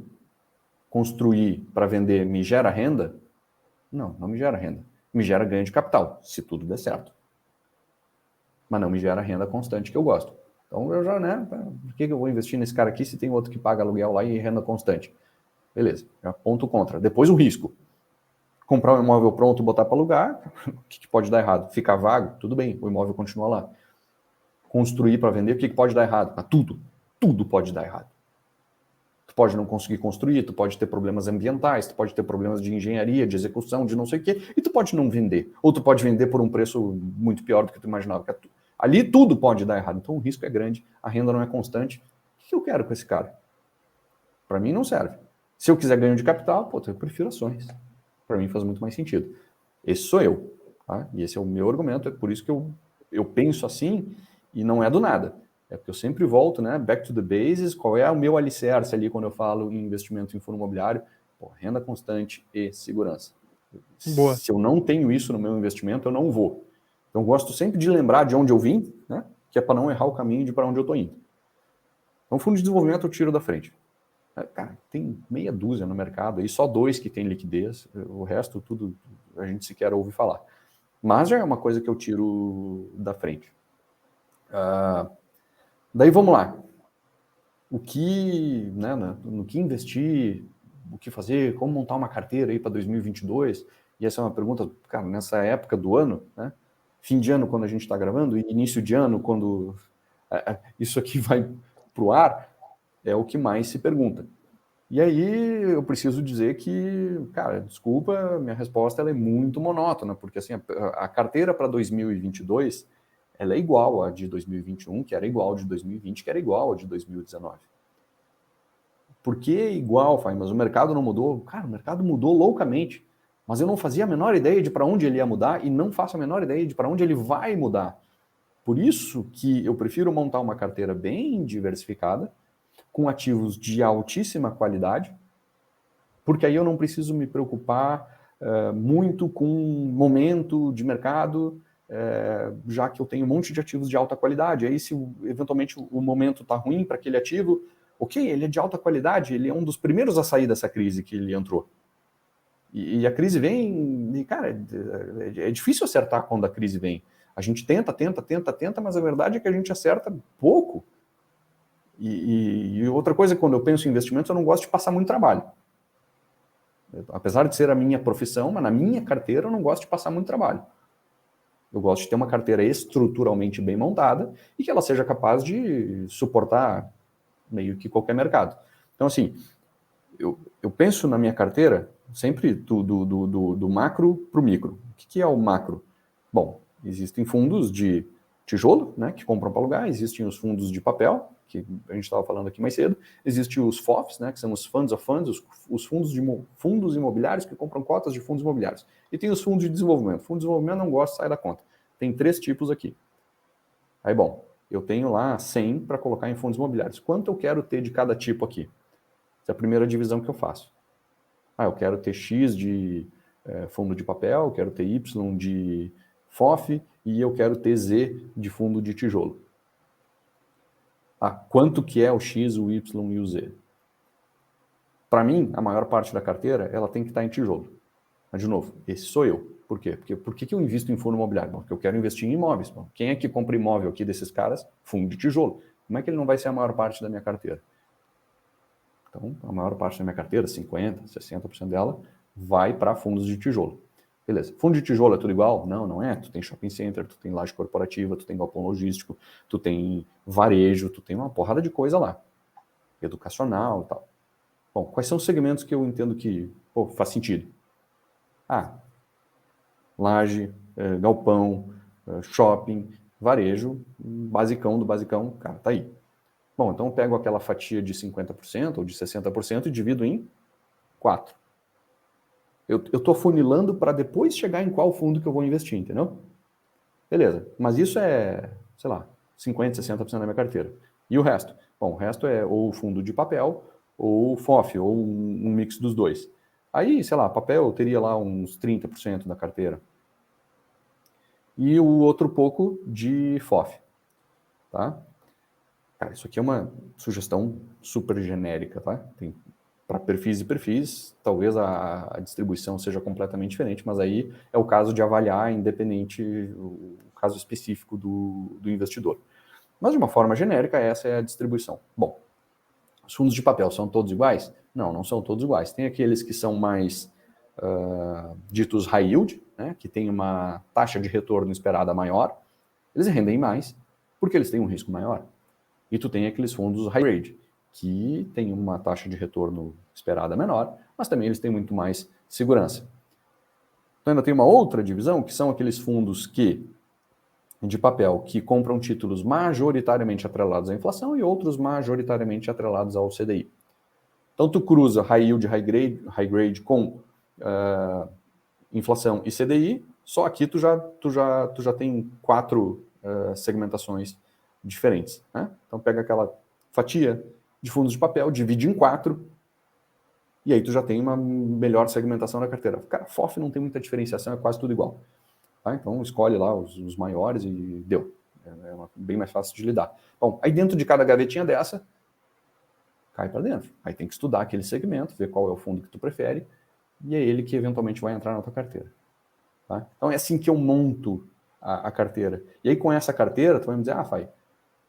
construir para vender me gera renda? Não, não me gera renda. Me gera ganho de capital, se tudo der certo. Mas não me gera renda constante que eu gosto. Então, eu já, né? Por que eu vou investir nesse cara aqui se tem outro que paga aluguel lá e renda constante? Beleza, já ponto contra. Depois o risco. Comprar um imóvel pronto e botar para alugar, o que pode dar errado? Ficar vago? Tudo bem, o imóvel continua lá. Construir para vender, o que pode dar errado? Tudo pode dar errado. Tu pode não conseguir construir, tu pode ter problemas ambientais, tu pode ter problemas de engenharia, de execução, de não sei o quê, e tu pode não vender. Ou tu pode vender por um preço muito pior do que tu imaginava. Ali tudo pode dar errado, então o risco é grande, a renda não é constante. O que eu quero com esse cara? Para mim não serve. Se eu quiser ganho de capital, eu prefiro ações. Para mim faz muito mais sentido. Esse sou eu, tá? E esse é o meu argumento, é por isso que eu penso assim, e não é do nada. É porque eu sempre volto, né, back to the bases, qual é o meu alicerce ali quando eu falo em investimento em fundo imobiliário? Renda constante e segurança. Boa. Se eu não tenho isso no meu investimento, eu não vou. Então, eu gosto sempre de lembrar de onde eu vim, né, que é para não errar o caminho de para onde eu estou indo. Então, fundo de desenvolvimento eu tiro da frente. Cara, tem meia dúzia no mercado, e só 2 que tem liquidez, o resto tudo a gente sequer ouve falar. Mas já é uma coisa que eu tiro da frente. Daí vamos lá. O que, né, no que investir, o que fazer, como montar uma carteira aí para 2022? E essa é uma pergunta, cara, nessa época do ano, né? Fim de ano quando a gente está gravando e início de ano quando isso aqui vai para o ar, é o que mais se pergunta. E aí eu preciso dizer que, cara, desculpa, minha resposta ela é muito monótona, porque assim, a carteira para 2022 ela é igual à de 2021, que era igual à de 2020, que era igual à de 2019. Por que igual, Fai? Mas o mercado não mudou? Cara, o mercado mudou loucamente, mas eu não fazia a menor ideia de para onde ele ia mudar e não faço a menor ideia de para onde ele vai mudar. Por isso que eu prefiro montar uma carteira bem diversificada, com ativos de altíssima qualidade, porque aí eu não preciso me preocupar muito com momento de mercado, já que eu tenho um monte de ativos de alta qualidade. Aí, se eventualmente o momento está ruim para aquele ativo, ok, ele é de alta qualidade, ele é um dos primeiros a sair dessa crise que ele entrou. E a crise vem, e, cara, é difícil acertar quando a crise vem. A gente tenta, mas a verdade é que a gente acerta pouco. E outra coisa, quando eu penso em investimentos, eu não gosto de passar muito trabalho. Apesar de ser a minha profissão, mas na minha carteira eu não gosto de passar muito trabalho. Eu gosto de ter uma carteira estruturalmente bem montada e que ela seja capaz de suportar meio que qualquer mercado. Então, assim, eu penso na minha carteira sempre do macro para o micro. O que é o macro? Bom, existem fundos de tijolo, né, que compram para alugar, existem os fundos de papel, que a gente estava falando aqui mais cedo, existem os FOFs, né, que são os Funds of Funds, os fundos imobiliários que compram cotas de fundos imobiliários. E tem os fundos de desenvolvimento. Fundo de desenvolvimento não gosto, sai da conta. Tem 3 tipos aqui. Aí, bom, eu tenho lá 100 para colocar em fundos imobiliários. Quanto eu quero ter de cada tipo aqui? Essa é a primeira divisão que eu faço. Eu quero ter X de fundo de papel, eu quero ter Y de FOF e eu quero ter Z de fundo de tijolo. Quanto que é o X, o Y e o Z? Para mim, a maior parte da carteira ela tem que estar em tijolo. Mas, de novo, esse sou eu. Por quê? Porque por que eu invisto em fundo imobiliário? Bom, porque eu quero investir em imóveis. Bom, quem é que compra imóvel aqui desses caras? Fundo de tijolo. Como é que ele não vai ser a maior parte da minha carteira? Então, a maior parte da minha carteira, 50%, 60% dela, vai para fundos de tijolo. Beleza. Fundo de tijolo é tudo igual? Não, não é. Tu tem shopping center, tu tem laje corporativa, tu tem galpão logístico, tu tem varejo, tu tem uma porrada de coisa lá. Educacional e tal. Bom, quais são os segmentos que eu entendo que faz sentido? Laje, galpão, shopping, varejo, basicão do basicão, cara, tá aí. Bom, então eu pego aquela fatia de 50% ou de 60% e divido em 4. Eu estou funilando para depois chegar em qual fundo que eu vou investir, entendeu? Beleza, mas isso é, sei lá, 50%, 60% da minha carteira. E o resto? Bom, o resto é ou fundo de papel, ou FOF, ou um mix dos dois. Aí, sei lá, papel eu teria lá uns 30% da carteira. E o outro pouco de FOF, tá? Cara, isso aqui é uma sugestão super genérica, tá? Tem para perfis e perfis, talvez a distribuição seja completamente diferente, mas aí é o caso de avaliar independente, o caso específico do investidor. Mas de uma forma genérica, essa é a distribuição. Bom, os fundos de papel são todos iguais? Não, não são todos iguais. Tem aqueles que são mais ditos high yield, né, que tem uma taxa de retorno esperada maior, eles rendem mais porque eles têm um risco maior. E tu tem aqueles fundos high grade, que tem uma taxa de retorno esperada menor, mas também eles têm muito mais segurança. Então ainda tem uma outra divisão, que são aqueles fundos de papel que compram títulos majoritariamente atrelados à inflação e outros majoritariamente atrelados ao CDI. Então tu cruza high yield, high grade com inflação e CDI, só aqui tu já tem 4 segmentações diferentes, né? Então pega aquela fatia de fundos de papel, divide em 4, e aí tu já tem uma melhor segmentação da carteira. Cara, FOF não tem muita diferenciação, é quase tudo igual. Tá? Então escolhe lá os maiores e deu. É bem mais fácil de lidar. Bom, aí dentro de cada gavetinha dessa, cai para dentro. Aí tem que estudar aquele segmento, ver qual é o fundo que tu prefere, e é ele que eventualmente vai entrar na tua carteira. Tá? Então é assim que eu monto a carteira. E aí com essa carteira, tu vai me dizer, Fai,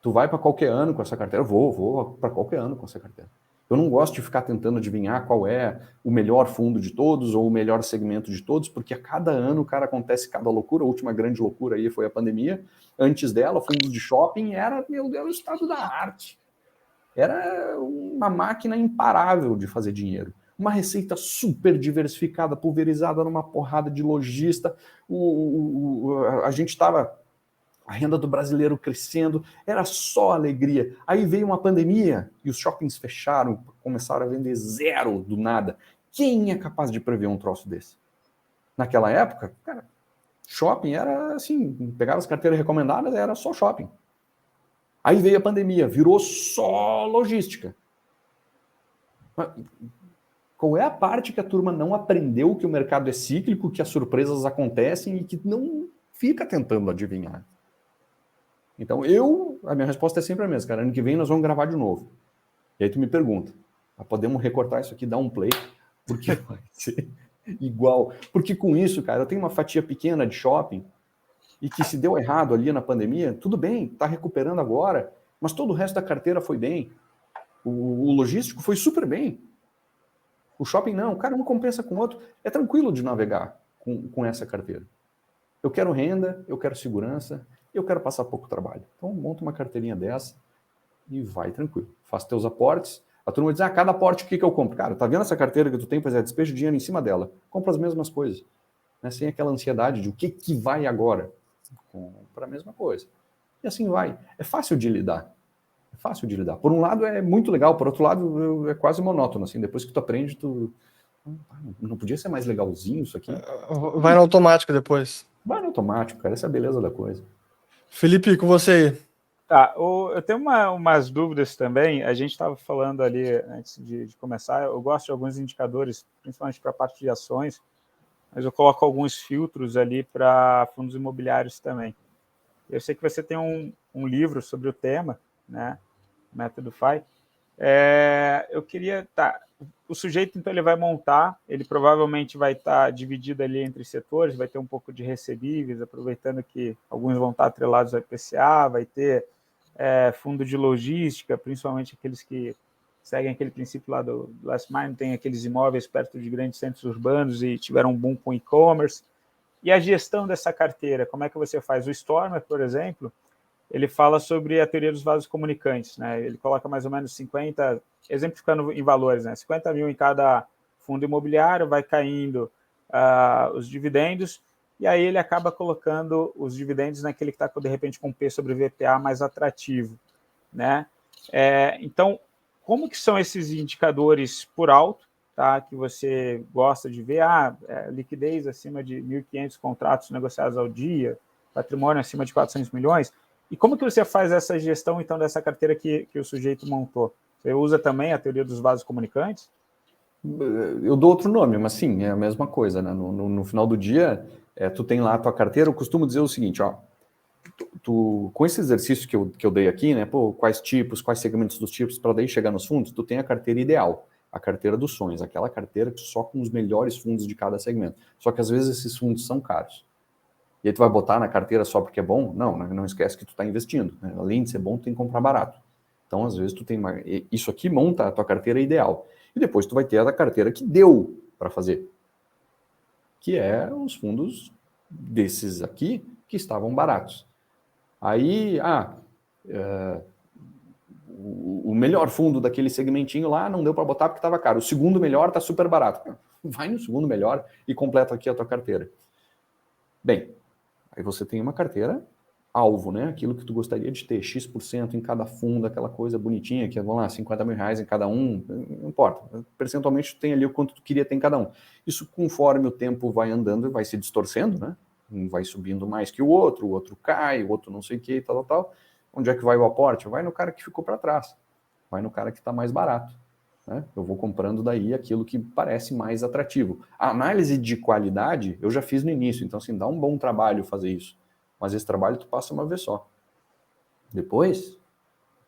tu vai para qualquer ano com essa carteira? Eu vou para qualquer ano com essa carteira. Eu não gosto de ficar tentando adivinhar qual é o melhor fundo de todos ou o melhor segmento de todos, porque a cada ano, cara, acontece cada loucura. A última grande loucura aí foi a pandemia. Antes dela, fundos de shopping era, meu Deus, o estado da arte. Era uma máquina imparável de fazer dinheiro. Uma receita super diversificada, pulverizada numa porrada de lojista. A gente estava... A renda do brasileiro crescendo, era só alegria. Aí veio uma pandemia e os shoppings fecharam, começaram a vender zero do nada. Quem é capaz de prever um troço desse? Naquela época, cara, shopping era assim, pegava as carteiras recomendadas, era só shopping. Aí veio a pandemia, virou só logística. Qual é a parte que a turma não aprendeu que o mercado é cíclico, que as surpresas acontecem e que não fica tentando adivinhar? Então, a minha resposta é sempre a mesma, cara. Ano que vem nós vamos gravar de novo. E aí tu me pergunta, podemos recortar isso aqui, dar um play, porque vai ser igual. Porque com isso, cara, eu tenho uma fatia pequena de shopping e que se deu errado ali na pandemia, tudo bem, tá recuperando agora, mas todo o resto da carteira foi bem. O logístico foi super bem. O shopping não, cara, um compensa com o outro. É tranquilo de navegar com essa carteira. Eu quero renda, eu quero segurança, eu quero passar pouco trabalho. Então, monta uma carteirinha dessa e vai tranquilo. Faz teus aportes. A turma diz, cada aporte, o que eu compro? Cara, tá vendo essa carteira que tu tem? Pois é, despeja dinheiro em cima dela. Compra as mesmas coisas. Né? Sem aquela ansiedade de o que vai agora. Compra a mesma coisa. E assim vai. É fácil de lidar. É fácil de lidar. Por um lado é muito legal, por outro lado é quase monótono. Assim, depois que tu aprende, tu... Não podia ser mais legalzinho isso aqui? Vai no automático depois. Vai no automático, cara. Essa é a beleza da coisa. Felipe, com você aí. Tá, eu tenho umas dúvidas também. A gente estava falando ali, antes de começar, eu gosto de alguns indicadores, principalmente para a parte de ações, mas eu coloco alguns filtros ali para fundos imobiliários também. Eu sei que você tem um livro sobre o tema, né? Método FI. Eu queria... o sujeito, então, ele vai montar, ele provavelmente vai estar dividido ali entre setores, vai ter um pouco de recebíveis, aproveitando que alguns vão estar atrelados ao IPCA, vai ter fundo de logística, principalmente aqueles que seguem aquele princípio lá do last mile, tem aqueles imóveis perto de grandes centros urbanos e tiveram um boom com e-commerce. E a gestão dessa carteira, como é que você faz? O Stormer, por exemplo, ele fala sobre a teoria dos vasos comunicantes, né? Ele coloca mais ou menos 50, exemplificando em valores, né? 50 mil em cada fundo imobiliário, vai caindo os dividendos, e aí ele acaba colocando os dividendos naquele que está, de repente, com P sobre VPA mais atrativo, né? Então, como que são esses indicadores por alto, tá, que você gosta de ver? Liquidez acima de 1.500 contratos negociados ao dia, patrimônio acima de 400 milhões. E como que você faz essa gestão, então, dessa carteira que o sujeito montou? Você usa também a teoria dos vasos comunicantes? Eu dou outro nome, mas sim, é a mesma coisa, né? No final do dia, tu tem lá a tua carteira. Eu costumo dizer o seguinte, ó, com esse exercício que eu dei aqui, né? Pô, quais tipos, quais segmentos dos tipos, para daí chegar nos fundos, tu tem a carteira ideal, a carteira dos sonhos, aquela carteira que só com os melhores fundos de cada segmento. Só que às vezes esses fundos são caros. E aí tu vai botar na carteira só porque é bom? Não esquece que tu está investindo, né? Além de ser bom, tu tem que comprar barato. Então, às vezes, tu tem isso aqui monta a tua carteira ideal. E depois tu vai ter a da carteira que deu para fazer. Que é os fundos desses aqui que estavam baratos. Aí, o melhor fundo daquele segmentinho lá não deu para botar porque estava caro. O segundo melhor está super barato. Vai no segundo melhor e completa aqui a tua carteira. Bem, aí você tem uma carteira alvo, né? Aquilo que tu gostaria de ter, X% em cada fundo, aquela coisa bonitinha, que vamos lá, 50 mil reais em cada um, não importa. Percentualmente tu tem ali o quanto tu queria ter em cada um. Isso, conforme o tempo vai andando, vai se distorcendo, né? Um vai subindo mais que o outro cai, o outro não sei o que, tal. Onde é que vai o aporte? Vai no cara que ficou para trás. Vai no cara que está mais barato. Né? Eu vou comprando daí aquilo que parece mais atrativo. A análise de qualidade eu já fiz no início, então assim, dá um bom trabalho fazer isso. Mas esse trabalho tu passa uma vez só. Depois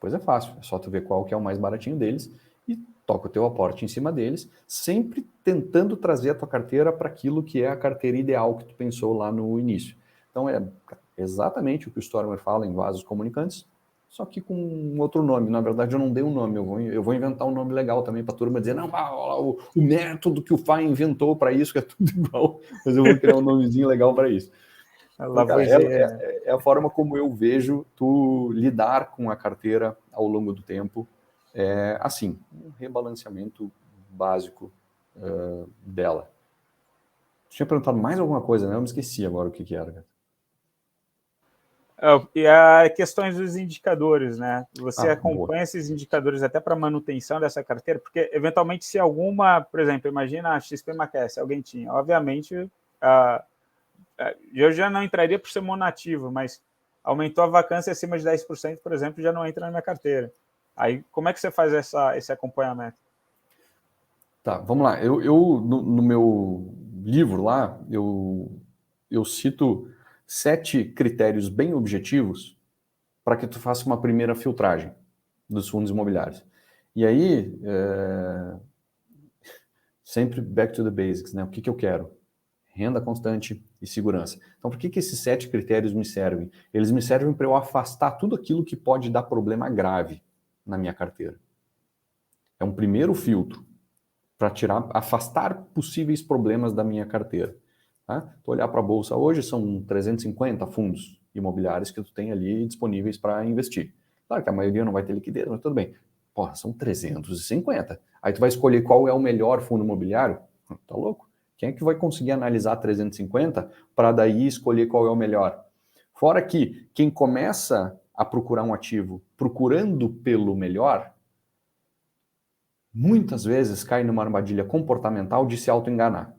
é fácil. É só tu ver qual que é o mais baratinho deles e toca o teu aporte em cima deles, sempre tentando trazer a tua carteira para aquilo que é a carteira ideal que tu pensou lá no início. Então é exatamente o que o Stormer fala em vasos comunicantes, só que com um outro nome. Na verdade, eu não dei um nome, eu vou inventar um nome legal também para a turma dizer, não, o método que o FAI inventou para isso, que é tudo igual, mas eu vou criar um nomezinho legal para isso. Cara, é a forma como eu vejo tu lidar com a carteira ao longo do tempo. Assim, um rebalanceamento básico dela. Tu tinha perguntado mais alguma coisa, né? Eu me esqueci agora o que era. E as questões dos indicadores, né? Você acompanha boa. esses indicadores até para manutenção dessa carteira, porque eventualmente se alguma, por exemplo, imagina a XP Mackenzie, alguém tinha, obviamente, eu já não entraria por ser monativo, mas aumentou a vacância acima de 10%, por exemplo, já não entra na minha carteira. Aí, como é que você faz esse acompanhamento? Tá, vamos lá. Eu no meu livro lá, eu cito 7 critérios bem objetivos para que tu faça uma primeira filtragem dos fundos imobiliários. E aí, sempre back to the basics, né? O que eu quero? Renda constante e segurança. Então, por que esses 7 critérios me servem? Eles me servem para eu afastar tudo aquilo que pode dar problema grave na minha carteira. É um primeiro filtro para afastar possíveis problemas da minha carteira. Tá? Tu olhar para a bolsa hoje, são 350 fundos imobiliários que tu tem ali disponíveis para investir. Claro que a maioria não vai ter liquidez, mas tudo bem. Porra, são 350. Aí tu vai escolher qual é o melhor fundo imobiliário? Tá louco? Quem é que vai conseguir analisar 350 para daí escolher qual é o melhor? Fora que quem começa a procurar um ativo procurando pelo melhor, muitas vezes cai numa armadilha comportamental de se auto-enganar.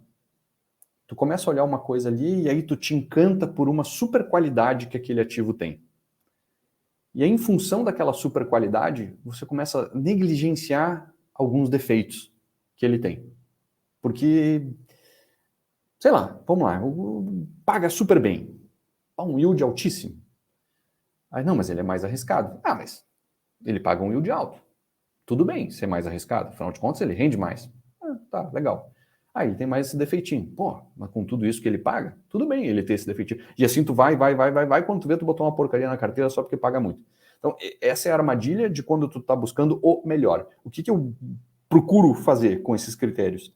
Tu começa a olhar uma coisa ali e aí tu te encanta por uma super qualidade que aquele ativo tem. E aí, em função daquela super qualidade, você começa a negligenciar alguns defeitos que ele tem. Porque, sei lá, vamos lá, paga super bem. Um yield altíssimo. Aí, não, mas ele é mais arriscado. Mas ele paga um yield alto. Tudo bem ser mais arriscado, afinal de contas ele rende mais. Tá, legal. Ele tem mais esse defeitinho. Pô, mas com tudo isso que ele paga, tudo bem ele ter esse defeitinho. E assim tu vai, quando tu vê, tu botou uma porcaria na carteira só porque paga muito. Então, essa é a armadilha de quando tu tá buscando o melhor. O que eu procuro fazer com esses critérios?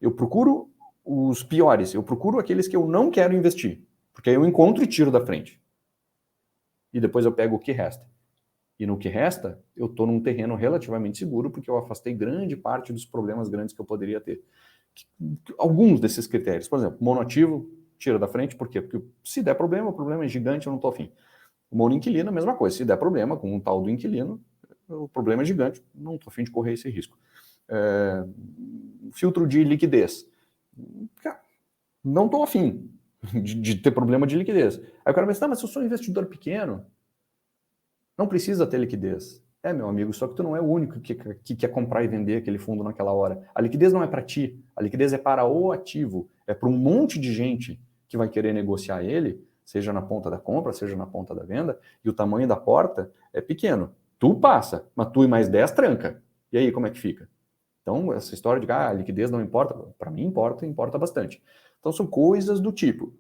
Eu procuro os piores, eu procuro aqueles que eu não quero investir, porque aí eu encontro e tiro da frente. E depois eu pego o que resta. E no que resta, eu estou num terreno relativamente seguro, porque eu afastei grande parte dos problemas grandes que eu poderia ter. Alguns desses critérios, por exemplo, monoativo, tira da frente, por quê? Porque se der problema, o problema é gigante, eu não estou afim. O monoinquilino, a mesma coisa, se der problema com um tal do inquilino, o problema é gigante, não estou afim de correr esse risco. Filtro de liquidez. Cara, não estou afim de ter problema de liquidez. Aí o cara pensa, mas se eu sou um investidor pequeno, não precisa ter liquidez. Meu amigo, só que tu não é o único que quer comprar e vender aquele fundo naquela hora. A liquidez não é para ti, a liquidez é para o ativo, é para um monte de gente que vai querer negociar ele, seja na ponta da compra, seja na ponta da venda, e o tamanho da porta é pequeno. Tu passa, mas tu e mais 10 tranca. E aí, como é que fica? Então, essa história de a liquidez não importa, para mim importa bastante. Então, são coisas do tipo,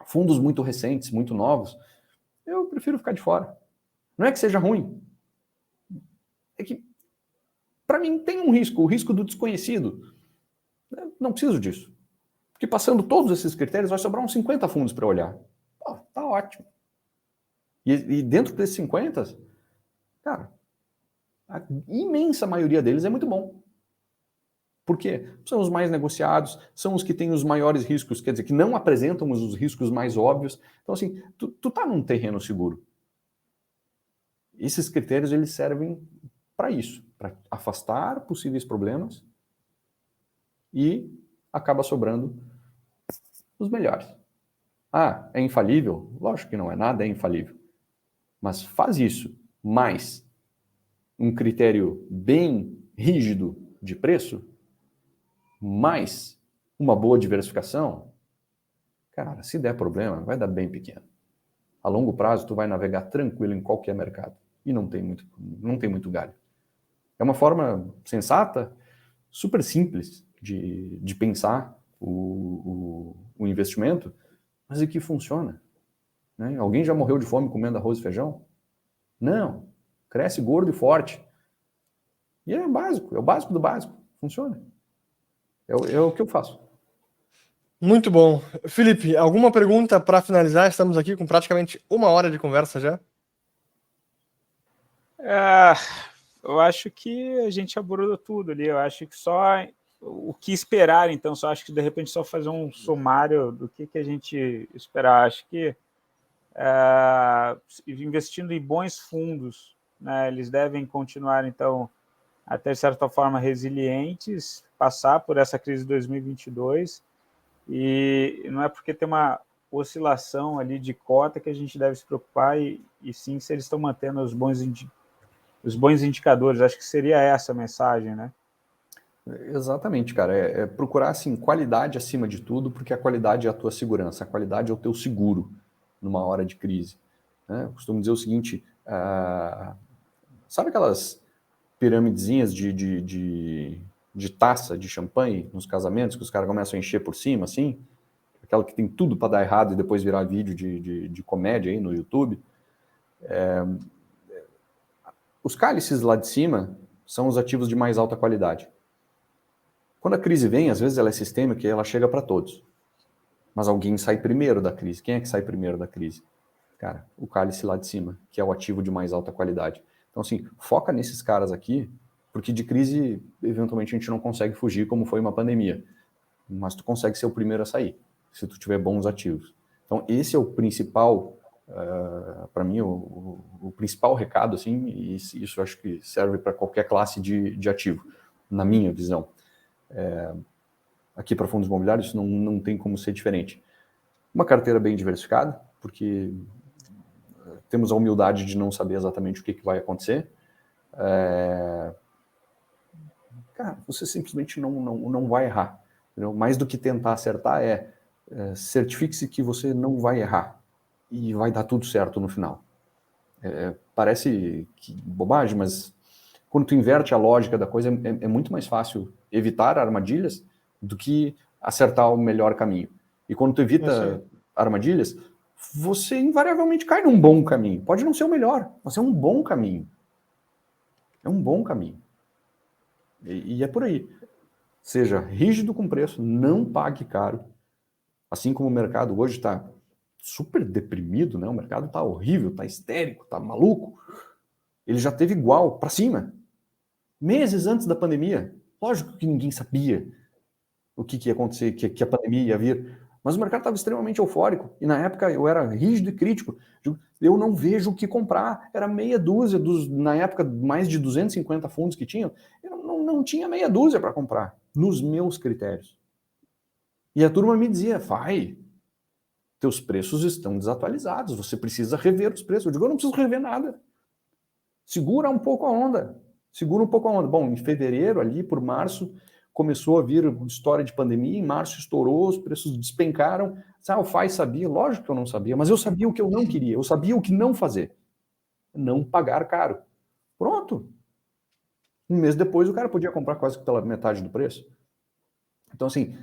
fundos muito recentes, muito novos, eu prefiro ficar de fora. Não é que seja ruim, é que, para mim, tem um risco, o risco do desconhecido. Eu não preciso disso. Porque passando todos esses critérios, vai sobrar uns 50 fundos para olhar. Tá ótimo. E dentro desses 50, cara, a imensa maioria deles é muito bom. Por quê? São os mais negociados, são os que têm os maiores riscos, quer dizer, que não apresentam os riscos mais óbvios. Então, assim, tu tá num terreno seguro. Esses critérios, eles servem para isso, para afastar possíveis problemas e acaba sobrando os melhores. É infalível? Lógico que não é, nada é infalível. Mas faz isso mais um critério bem rígido de preço, mais uma boa diversificação, cara, se der problema, vai dar bem pequeno. A longo prazo, tu vai navegar tranquilo em qualquer mercado e não tem muito galho. É uma forma sensata, super simples de pensar o investimento, mas e que funciona. Né? Alguém já morreu de fome comendo arroz e feijão? Não. Cresce gordo e forte. E é básico, é o básico do básico. Funciona. É o que eu faço. Muito bom. Felipe, alguma pergunta para finalizar? Estamos aqui com praticamente 1 hora de conversa já. Eu acho que a gente abordou tudo ali. Eu acho que só o que esperar, então, só acho que de repente só fazer um sumário do que a gente esperar. Acho que investindo em bons fundos, né, eles devem continuar, então, até de certa forma resilientes, passar por essa crise de 2022, e não é porque tem uma oscilação ali de cota que a gente deve se preocupar, e sim se eles estão mantendo os bons indicadores. Acho que seria essa a mensagem, né? Exatamente, cara. É procurar, assim, qualidade acima de tudo, porque a qualidade é a tua segurança, a qualidade é o teu seguro numa hora de crise. Né? Eu costumo dizer o seguinte, sabe aquelas piramidezinhas de taça de champanhe nos casamentos, que os caras começam a encher por cima, assim? Aquela que tem tudo para dar errado e depois virar vídeo de comédia aí no YouTube. Os cálices lá de cima são os ativos de mais alta qualidade. Quando a crise vem, às vezes ela é sistêmica e ela chega para todos. Mas alguém sai primeiro da crise. Quem é que sai primeiro da crise? Cara, o cálice lá de cima, que é o ativo de mais alta qualidade. Então, assim, foca nesses caras aqui, porque de crise, eventualmente, a gente não consegue fugir, como foi uma pandemia. Mas tu consegue ser o primeiro a sair, se tu tiver bons ativos. Então, esse é o principal, para mim, o principal recado, assim, e isso eu acho que serve para qualquer classe de ativo, na minha visão. Aqui para fundos imobiliários não tem como ser diferente. Uma carteira bem diversificada, porque temos a humildade de não saber exatamente o que vai acontecer. Cara, você simplesmente não vai errar. Entendeu? Mais do que tentar acertar certifique-se que você não vai errar e vai dar tudo certo no final. Parece bobagem, mas Quando tu inverte a lógica da coisa, é muito mais fácil evitar armadilhas do que acertar o melhor caminho. E quando tu evita armadilhas, você invariavelmente cai num bom caminho. Pode não ser o melhor, mas é um bom caminho. É um bom caminho. E é por aí. Seja rígido com preço, não pague caro. Assim como o mercado hoje está super deprimido, né? O mercado está horrível, está histérico, está maluco. Ele já teve igual, para cima. Meses antes da pandemia. Lógico que ninguém sabia o que ia acontecer, que a pandemia ia vir. Mas o mercado estava extremamente eufórico. E na época eu era rígido e crítico. Eu não vejo o que comprar. Era meia dúzia, na época, mais de 250 fundos que tinham. Eu não tinha meia dúzia para comprar, nos meus critérios. E a turma me dizia, vai, teus preços estão desatualizados, você precisa rever os preços. Eu digo, eu não preciso rever nada. Segura um pouco a onda. Segura um pouco a onda. Bom, em fevereiro, ali por março, começou a vir história de pandemia, em março estourou, os preços despencaram. O FAI sabia? Lógico que eu não sabia, mas eu sabia o que eu não queria, eu sabia o que não fazer. Não pagar caro. Pronto. Um mês depois o cara podia comprar quase pela metade do preço. Então, assim,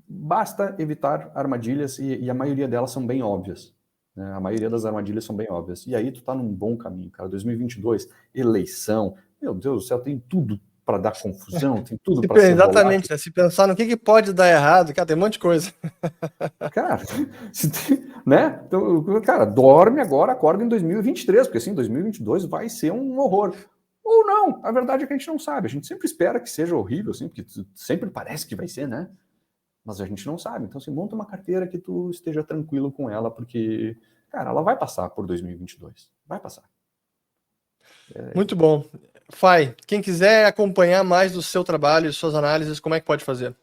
basta evitar armadilhas e a maioria delas são bem óbvias. Né? A maioria das armadilhas são bem óbvias. E aí tu tá num bom caminho, cara. 2022, eleição, meu Deus do céu, tem tudo para dar confusão, tem tudo para ser exatamente, né? Se pensar no que pode dar errado, cara, tem um monte de coisa. Cara, né? Então, cara, dorme agora, acorda em 2023, porque assim, 2022 vai ser um horror. Ou não, a verdade é que a gente não sabe, a gente sempre espera que seja horrível, assim, porque sempre parece que vai ser, né? Mas a gente não sabe, então assim, monta uma carteira que tu esteja tranquilo com ela, porque, cara, ela vai passar por 2022, vai passar. Muito bom. Fai, quem quiser acompanhar mais do seu trabalho e suas análises, como é que pode fazer?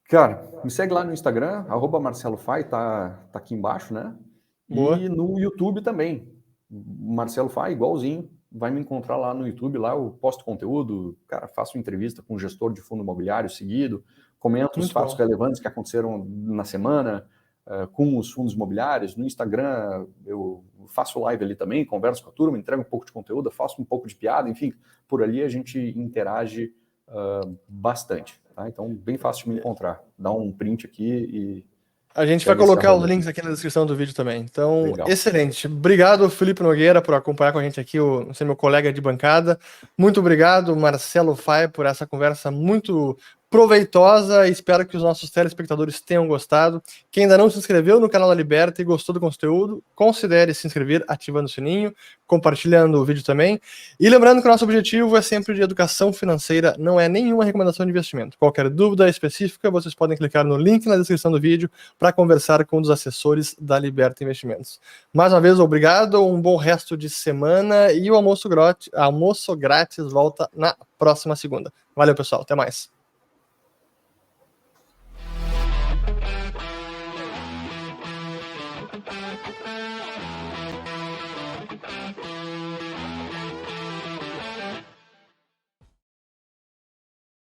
Cara, me segue lá no Instagram, @MarceloFai, tá aqui embaixo, né? Boa. E no YouTube também, Marcelo Fai, igualzinho, vai me encontrar lá no YouTube, lá eu posto conteúdo, cara, faço entrevista com um gestor de fundo imobiliário seguido, comento os fatos relevantes que aconteceram na semana com os fundos imobiliários. No Instagram eu faço live ali também, converso com a turma, entrego um pouco de conteúdo, faço um pouco de piada, enfim, por ali a gente interage bastante. Tá? Então, bem fácil de me encontrar. Dá um print aqui e... A gente vai colocar os links aqui na descrição do vídeo também. Então, legal. Excelente. Obrigado, Felipe Nogueira, por acompanhar com a gente aqui, ser meu colega de bancada. Muito obrigado, Marcelo Fai, por essa conversa muito proveitosa. Espero que os nossos telespectadores tenham gostado. Quem ainda não se inscreveu no canal da Liberta e gostou do conteúdo, considere se inscrever ativando o sininho, compartilhando o vídeo também. E lembrando que o nosso objetivo é sempre de educação financeira, não é nenhuma recomendação de investimento. Qualquer dúvida específica, vocês podem clicar no link na descrição do vídeo para conversar com um dos assessores da Liberta Investimentos. Mais uma vez, obrigado, um bom resto de semana e o almoço grátis volta na próxima segunda. Valeu, pessoal, até mais.